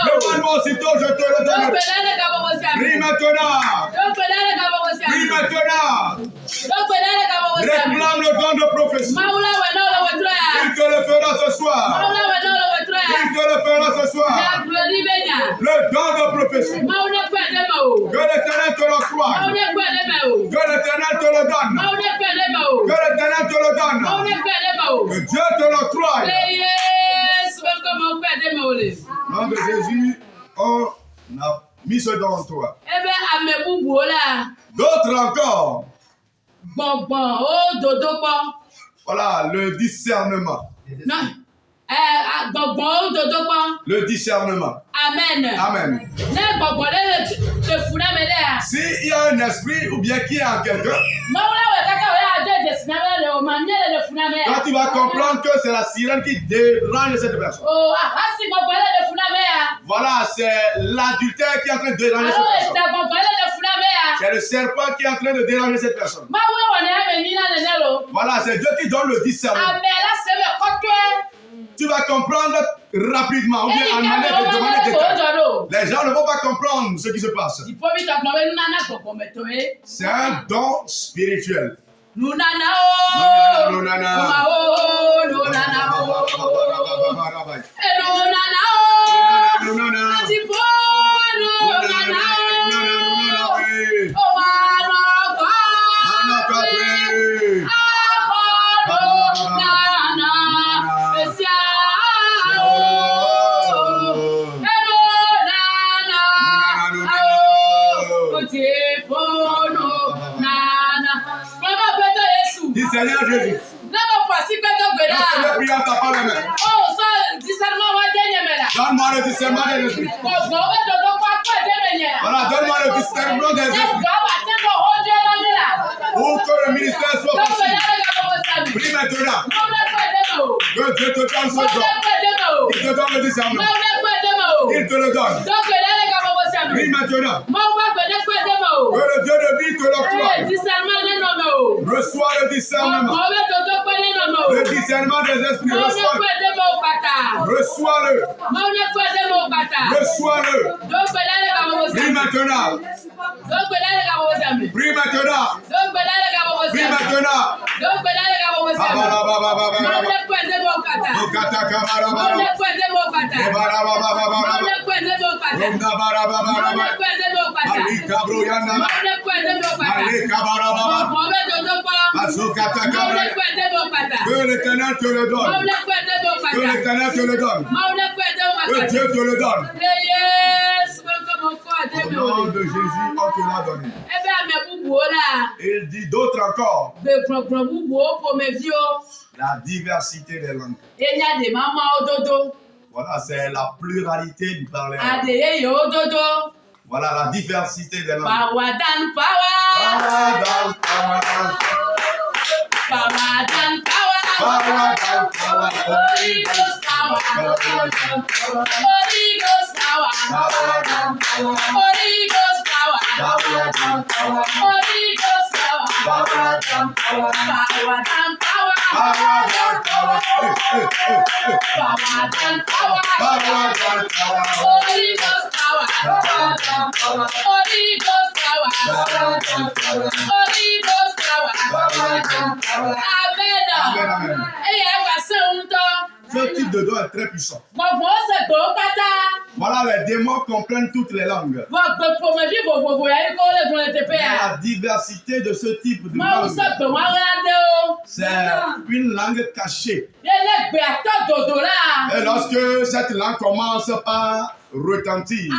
Demande-moi aussitôt, je te le donne. Prie maintenant. Prie maintenant. Réclame le don de prophétie. Il te le fera ce soir. Il te le fera ce soir. Le don de prophétie. Que l'Éternel te le croie. Que l'Éternel te le donne. Que l'Éternel te le donne. Que Dieu te le croie. Au nom de Jésus, on a mis ce don en toi. D'autres encore. Voilà, le discernement. Le discernement. Amen. Amen. S'il y a un esprit ou bien qui est en quelqu'un, quand tu vas comprendre que c'est la sirène qui dérange cette personne. Voilà, c'est l'adultère qui est en train de déranger cette personne. C'est le serpent qui est en train de déranger cette personne. Voilà, c'est Dieu qui donne le discernement. Tu vas comprendre rapidement, ou bien en manière de demander des temps. Les gens ne vont pas comprendre ce qui se passe. C'est un don spirituel. Seigneur Jésus. Donne-moi le discernement des esprits. Voilà, donne-moi le discernement des esprits. Pour que le ministère soit possible. Prie maintenant. Que Dieu te donne ce don. Il te donne le discernement. Il te le donne. Prie maintenant. Que le Dieu de vie te le croie. Reçois le discernement. Le discernement des esprits. Reçois-le. Reçois-le. Reçois-le. Prie maintenant. Prie maintenant. Prie maintenant. Que l'Éternel te le donne. Que l'Éternel te le donne. Que Dieu te le donne. Au nom de Jésus, on te l'a donné. Il dit d'autres encore. La diversité des langues. Voilà, c'est la pluralité du parler. Voilà la diversité des langues. Power than power. Power than power. Holy Ghost power. Holy Ghost power. Holy Ghost power. Holy Ghost power. Power than power. Holy Ghost power. Holy Ghost power. Holy Ghost power. Amen. Ce type de don est très puissant. Voilà, les démons comprennent toutes les langues. La diversité de ce type de langue, c'est une langue cachée. Et lorsque cette langue commence par retentir,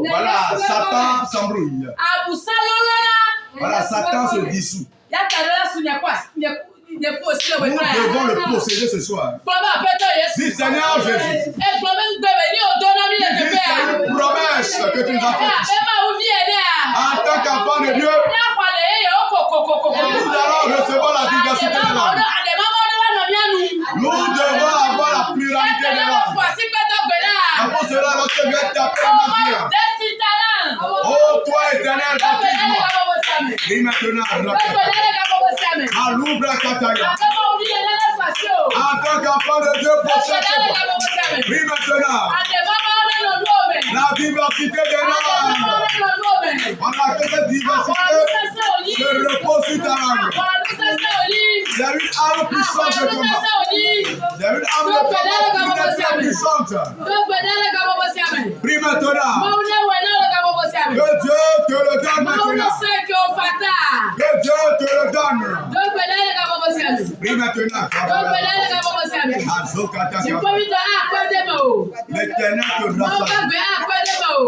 voilà, Satan s'embrouille. Voilà, Satan se dissout. Nous devons le posséder ce soir. Dis Seigneur Jésus. Dis c'est une promesse que tu nous as faite. En tant qu'enfant de Dieu, nous allons recevoir la diversité de langues. Nous devons avoir la pluralité de langues. Et pour cela, lorsque Dieu t'appelle à ma prière, oh toi éternel, baptise-moi. Et maintenant, en tant qu'enfant de Dieu, possède. Oui, maintenant. La diversité des langues. Voilà que cette diversité se repose sur ta langue. C'est une arme puissante de combat. C'est une arme de combat puissante. Prie maintenant. Que Dieu te le donne maintenant. Que Dieu te le donne. Prie maintenant. L'Éternel te rassasiera.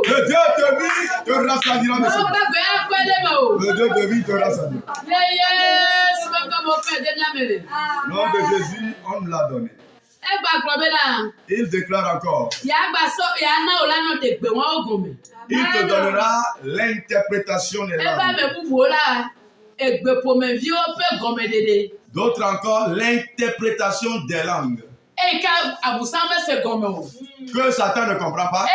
Le Dieu de vie te rassasiera. Le Dieu de vie te rassasiera. Nom de Jésus, on nous l'a donné. Il déclare encore. Il te donnera l'interprétation des langues. D'autres encore, l'interprétation des langues. Que Satan ne comprend pas.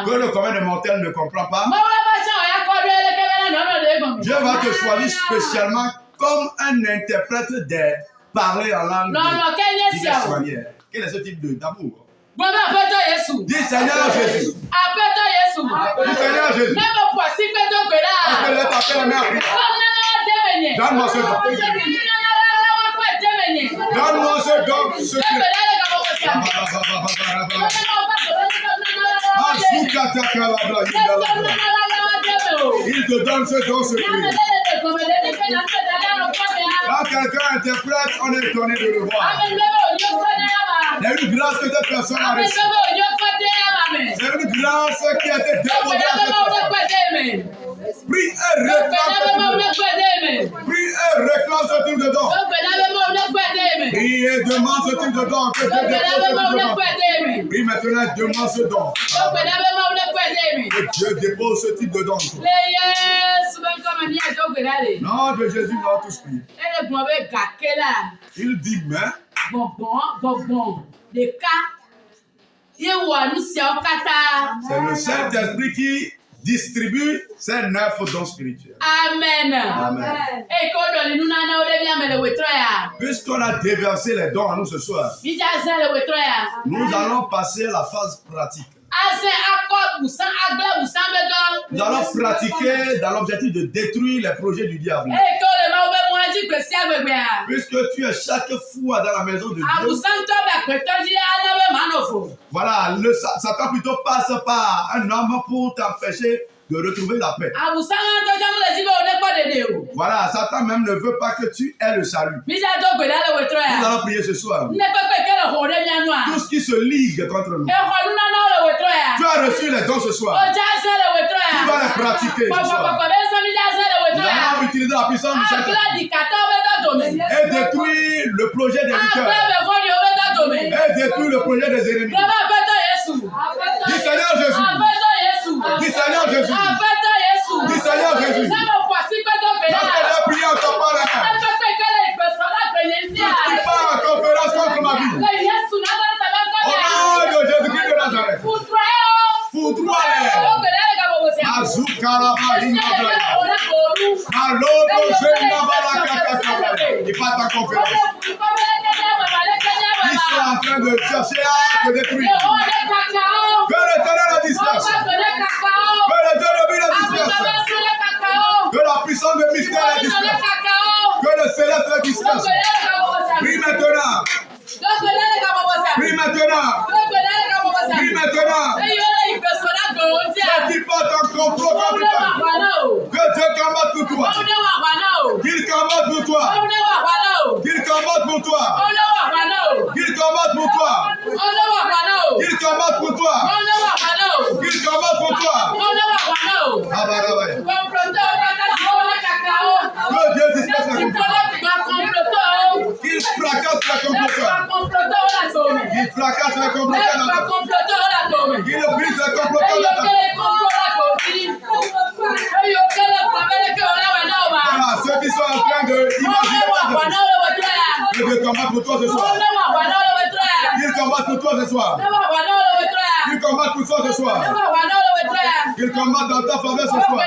Que le commun des mortels ne comprend pas. Dieu va te choisir spécialement comme un interprète des parler en langue diverses manières. Quel est ce type d'amour? Dis Seigneur Jésus. Dis Seigneur Jésus. Est-ce que je vais taper la main à prier? Donne-moi ce don. Donne-moi ce don secret. Il te donne ce don secret. Quand quelqu'un interprète, on est étonné de le voir. Il y a une grâce que cette personne a reçue. C'est une grâce qui a été déposée à cette personne. Prie et réclame ce type de don. Prie et demande ce type de don. Que Dieu dépose ce type de don. Prie maintenant, demande ce don. Que Dieu dépose ce type de don. Non, de Jésus, nous avons tous prié. Il dit, mais c'est le Saint-Esprit qui distribue ces 9 dons spirituels. Amen. Amen. Puisqu'on a déversé les dons à nous ce soir, nous allons passer à la phase pratique. Nous allons pratiquer dans l'objectif de détruire les projets du diable. Puisque tu es chaque fois dans la maison de Dieu. Voilà, Satan plutôt passe par un homme pour t'empêcher de retrouver la paix. Voilà, Satan même ne veut pas que tu aies le salut. Nous allons prier ce soir. Tout ce qui se ligue contre nous. Tu as reçu les dons ce soir. Tu vas les pratiquer ce soir. Nous allons utiliser la puissance du Saint-Esprit et détruire le projet des lutteurs. Et détruire le projet des ennemis. Dis Seigneur Jésus. Dis Seigneur Jésus. Dis Seigneur Jésus. Lorsque j'ai prié en ton parole, tu pars en conférence contre ma vie. Au nom de Jésus-Christ de Nazareth. Foudroie-les. Il part en conférence. Ils sont en train de chercher à te détruire. Que l'Éternel la disperse. Que le Dieu de vie la disperse. Que la puissance de mystère la disperse. Que le céleste la disperse. Prie maintenant. Prie maintenant. Prie maintenant. Ceux qui portent un complot contre toi. Que Dieu combatte pour toi. Qu'il combatte pour toi. Qu'il combatte pour toi. Qu'il combatte pour toi. Qu'il combatte pour toi. Qu'il combatte pour toi. Abarabaya. Comploteur, cacao. Que Dieu disperse la complot. Qu'il fracasse la complot. Il fracasse la complot. Il brise la complot. Voilà, ceux qui sont en train d'imaginer de combattre pour toi ce soir. Ils combattent pour toi ce soir. Ils combattent pour toi ce soir. Ils combattent dans ta faveur ce soir.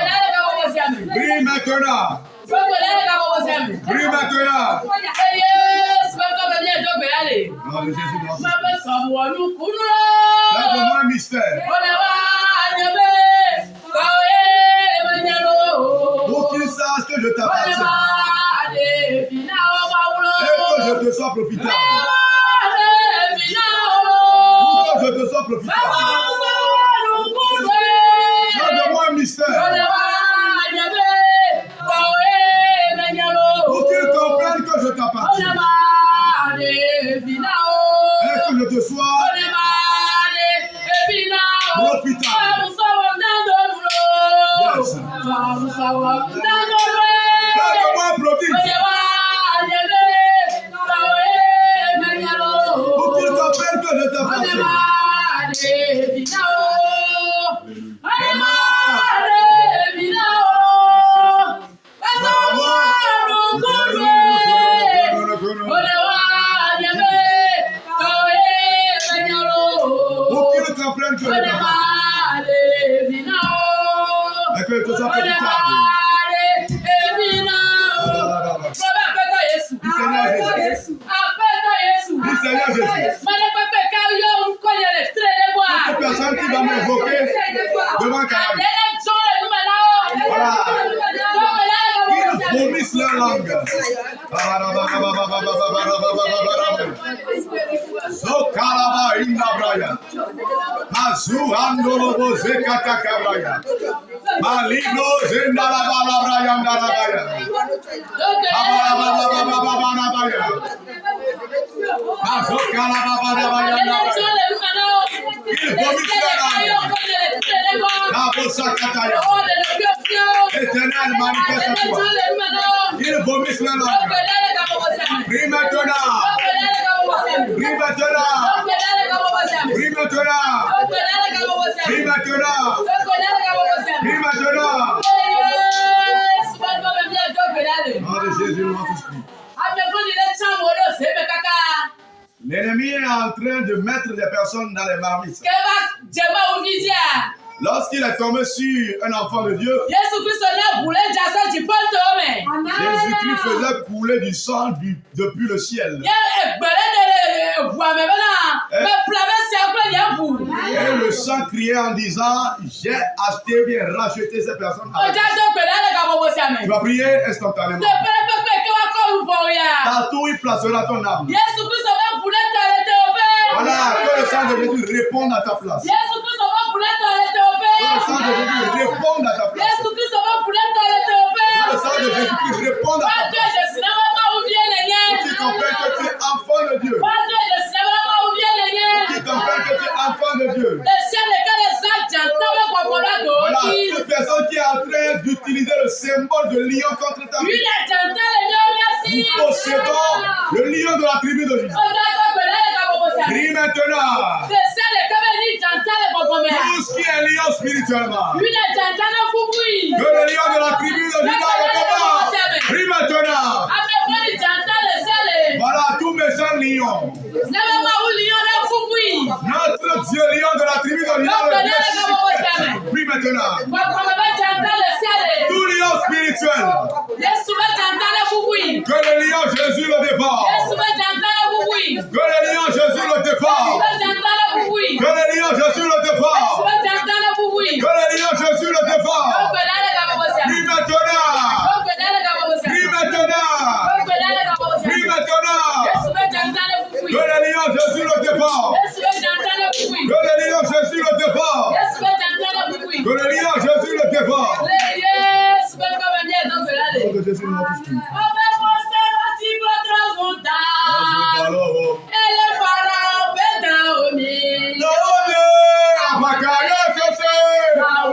Brille maintenant. Brille maintenant. Nom de Jésus, lève-moi un mystère. Pour qu'ils sachent que je t'appartiens. Et que je te sois profitable. Pour que je te sois profitable. Lève-moi un mystère. Pour qu'ils comprennent que je t'appartiens. Et que je te sois profitable. Yes. Fais-moi un prodige. Pour qu'ils comprennent que je t'appartiens. Pour qu'ils comprennent que je t'appartiens. Et que je te sois profitable. Du Seigneur Jésus. Du Seigneur Jésus. Toute personne qui va m'invoquer devant Canada. Voilà. Qu'ils vomissent leur langue. Zokalaba Indabraya. Mazu Andolobo Zekatakabraya. Maligno Zendalabalabaya Ndalabaya. Babalababababababaya. Mazokalababababaya Ndalabaya. Ils vomissent leur langue. Nabosakataya. Éternel, manifeste-toi. Ils vomissent leur langue. Prie maintenant. Prie maintenant. Prie maintenant. Prie maintenant. Prie maintenant. Nom de Jésus, notre esprit. L'ennemi est en train de mettre des personnes dans les marmites. Lorsqu'il est tombé sur un enfant de Dieu, Jésus-Christ faisait couler du sang depuis le ciel. Et le sang criait en disant, j'ai acheté bien racheté ces personnes. Tu vas prier instantanément. Partout il placera ton âme. Voilà, que le sang de Jésus réponde à ta place. Que le sang de Jésus réponde à ta place. Que le sang de Jésus réponde à ta place. Tu comprends que tu es enfant de Dieu. Tu comprends que tu es enfant de Dieu. Voilà, toute personne qui est en train d'utiliser le symbole de lion contre ta vie. Nous possédons le lion de la tribu de Juda. Prie maintenant. Tout ce qui est lion spirituellement. Que le lion de la tribu de Juda le combat. Prie maintenant. Voilà, tout méchant lion. Notre Dieu lion de la tribu de Juda le blesse. Prie maintenant. Tout lion spirituel. Que le lion Jésus le dévore. Que le lion Jésus le dévore. Que le lion Jésus le dévore. Que le lion Jésus le dévore. Prie maintenant. Prie maintenant. Prie maintenant. Que le lion Jésus le dévore. Que le lion Jésus le dévore. Que le lion Jésus le dévore. Que Jésus le dévore.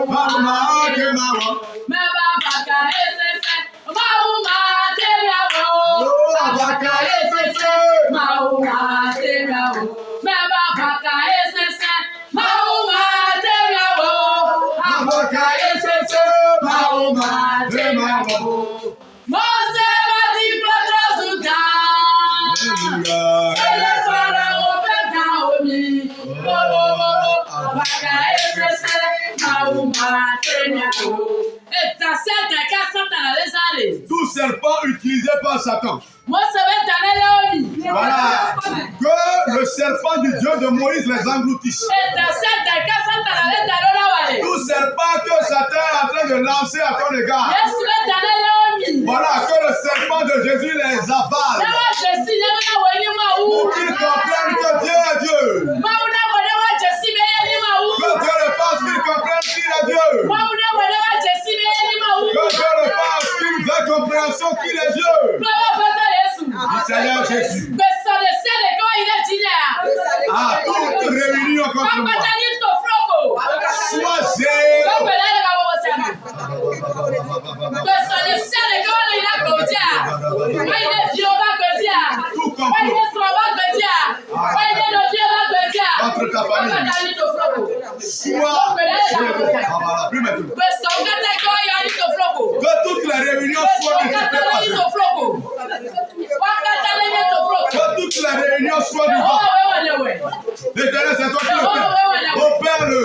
Mama. Tout serpent utilisé par Satan. Voilà. Que le serpent du Dieu de Moïse les engloutisse. Tout serpent que Satan est en train de lancer à ton égard. Voilà, que le serpent de Jésus les avale. Pour qu'ils comprennent que Dieu est Dieu. Que Dieu le fasse qu'ils comprennent qu'il est Dieu. Que Dieu le fasse qu'ils aient compréhension qu'il est Dieu. Du Seigneur Jésus. À toute réunion contre moi. Sois zéro. Tout complot contre ta famille. Sois zéro. Plus maintenant. Que toutes les réunions soient multipliées. Que toutes les réunions soient du vent. L'Éternel, c'est toi qui le fais. Opère-le.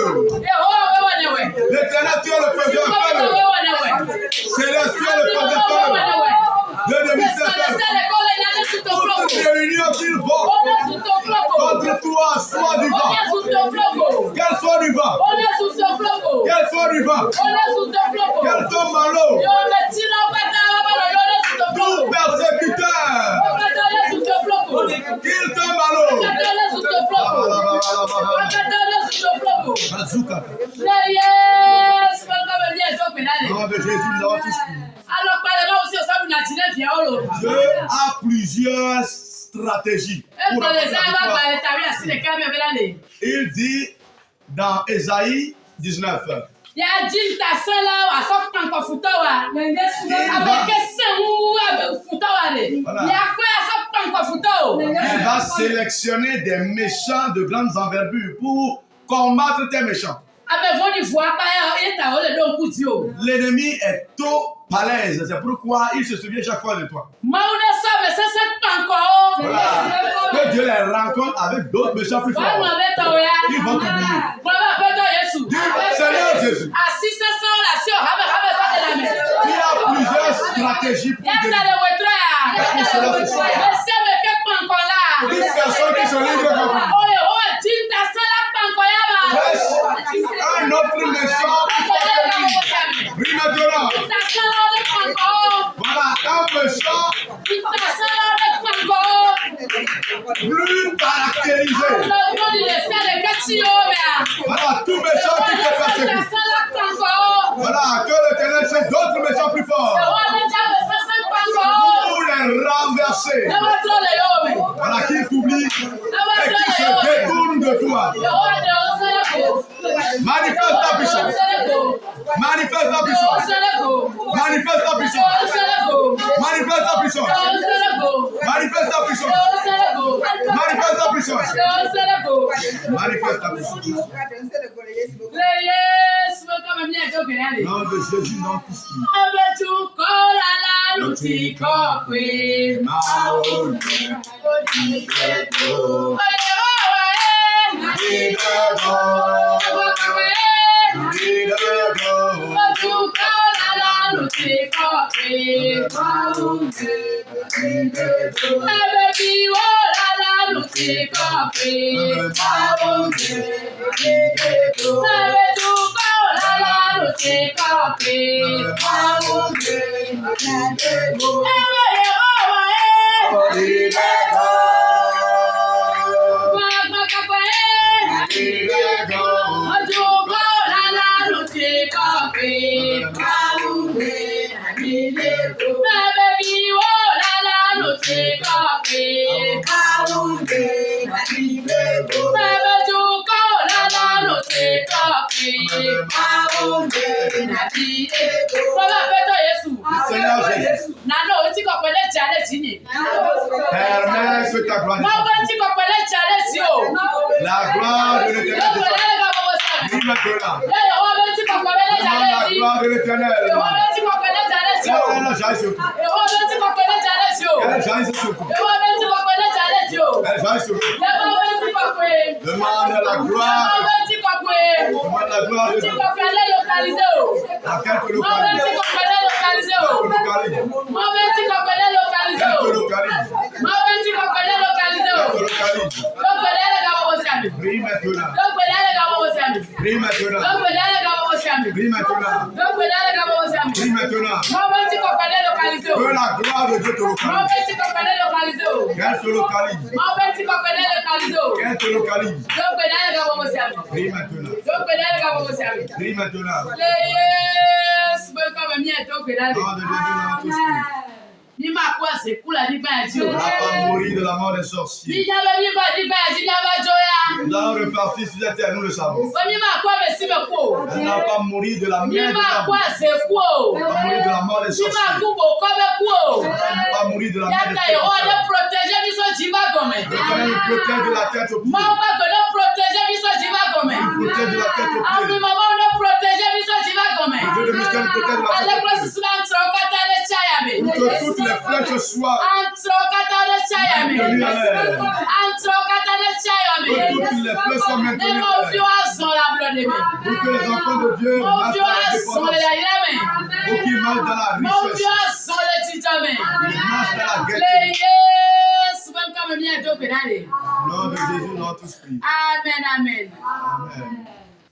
L'Éternel, tu es le faiseur. Fais-le. Célestial, le faiseur. Fais-le. Le demi-seigneur. Toutes les réunions qu'ils vont contre toi, soit du vent. Qu'elle soit du vent. Qu'elle soit du vent. Qu'elle tombe à l'eau. Tout persécuteur. Qu'il tombe à l'eau. Bazooka. Nom de Jésus, nous avons tous prié. Dieu a plusieurs stratégies. Il dit dans Ésaïe 19. Il va sélectionner des méchants de grandes envergures pour combattre tes méchants. L'ennemi est au palais, c'est pourquoi il se souvient chaque fois de toi. Voilà. Que Dieu les rencontre avec d'autres méchants plus forts. Ils vont t'oublier. Seigneur Jésus. Il y a plusieurs stratégies pour Dieu. Toute personne qui se livre comme vous. Un autre méchant. Oui, maintenant. Voilà, un méchant plus caractérisé. Voilà, tout méchant qui te persécute. Voilà, que l'Éternel cherche d'autres méchants plus forts. Pour les renverser. Voilà, qui t'oublie et qui se détourne de toi. Manifeste ta puissance. Manifeste ta puissance. Manifeste ta puissance. Manifeste ta puissance. Manifeste ta puissance. Manifeste ta puissance. Manifeste ta puissance. Nom de Jésus, non tous permets que ta gloire la gloire de l'Éternel vive maintenant. La gloire de l'Éternel. Elle jaillit sur toi. Elle jaillit sur toi. Elle jaillit sur toi. Demande la gloire fouet. Demande la gloire de Tu Dieu. connais localisé. Laquelle te Mon père, tu localise. connais localisé. Localise. Mon père, tu connais localisé. Elle te localise. Mon père, tu connais localisé. Elle te localise. Donc, venez les gars, vous aussi. Prie maintenant. Donc, venez les gars, vous aussi. Prie maintenant. Donc, venez les gars, vous aussi. Prie maintenant. Donc, venez les gars, vous aussi. Prie maintenant. Mon père, tu connais localisé. Que la gloire de Dieu te Mon localise. père, tu connais localisé. Qu'elle te localise. Mon père, tu connais localisé. Qu'elle te localise. Donc, venez les gars, vous aussi. Prie maintenant. Donc, venez les gars, vous aussi. Prie maintenant. Yes, mais comme il y a donc là. Nom de Jésus, dans tout esprit. Ni ma quoi c'est cool à ni pas Dieu. On n'a pas mourir de la mort des Ni sorciers. jamais ni pas ni pas ni pas joya. Nous allons repartir sur cette terre, nous le savons. Ni ma quoi mais si me quoi. Elle n'a pas mourir de la Ni mer de ma la quoi c'est quoi. Elle n'a pas mourir de la mort des Ni ma sorciers. coupe comme quoi. Elle n'a pas mourir de la Ya mer des ta yo de sorciers. protéger biso jiba comme. L'éternel nous protège de la tête aux pieds. Ma pas de protéger biso jiba comme. Il protège de la tête aux Ah oui pieds. maman de protéger biso jiba comme. Dieu de mystère nous protège de la Allez tête aux place pieds. sur entre katale chayame. Pour que toutes les flèches soient Entre katale chayame. tenues à l'air. Entre katale chayame. Que toutes les flèches soient Et maintenues mon à vieux l'air. a son la blood de Pour que les enfants de Dieu mon marchent vieux dans la a son dépendance. la yame. Pour qu'ils marchent dans la Mon vieux richesse. a son le titame. Ils marchent dans la Le gaieté. yes, même comme bien to pedale. Au nom de Jésus, notre esprit. Amen, amen. Amen.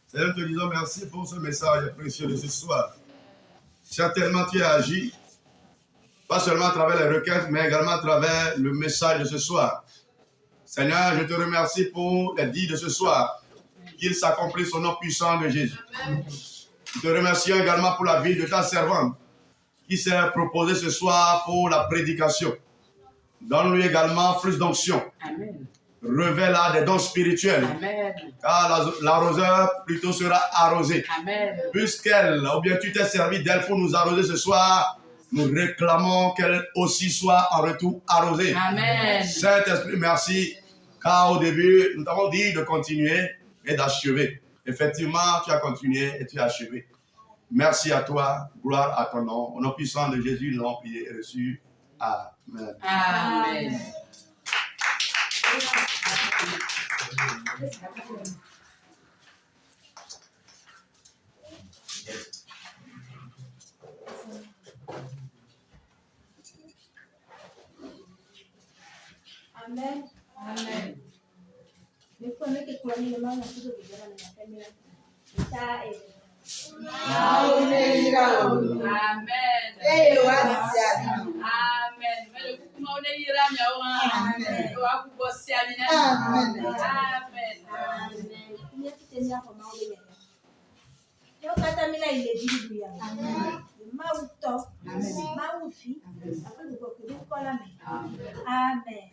Seigneur, nous te disons merci pour ce message précieux de ce soir. Certainement, tu as agi, pas seulement à travers les requêtes, mais également à travers le message de ce soir. Seigneur, je te remercie pour les dits de ce soir, qu'il s'accomplisse au nom puissant de Jésus. Nous te remercions également pour la vie de ta servante, qui s'est proposée ce soir pour la prédication. Donne-lui également plus d'onction. Amen. Révèle-la des dons spirituels. Amen. Car l'arroseur plutôt sera arrosé. Amen. Puisqu'elle, ou bien tu t'es servi d'elle pour nous arroser ce soir, nous réclamons qu'elle aussi soit en retour arrosée. Amen. Saint-Esprit, merci, car au début, nous t'avons dit de continuer et d'achever. Effectivement, tu as continué et tu as achevé. Merci à toi, gloire à ton nom. Au nom puissant de Jésus, nous l'avons prié et reçu. Amen. Amen. Amen. Amen. Nikwame kikwani lema na kuzo kujana na kamera. Ita Amen. Amen. Mele kuma one yira mi awa. Amen. Wa ku bosi amina. Amen. Amen. Kunya kitenya kwa mawe ya. Yo kata mina ile bibu ya. Amen. Mauto. Amen. Maufi. Apo ko ko kola me. Amen. Amen.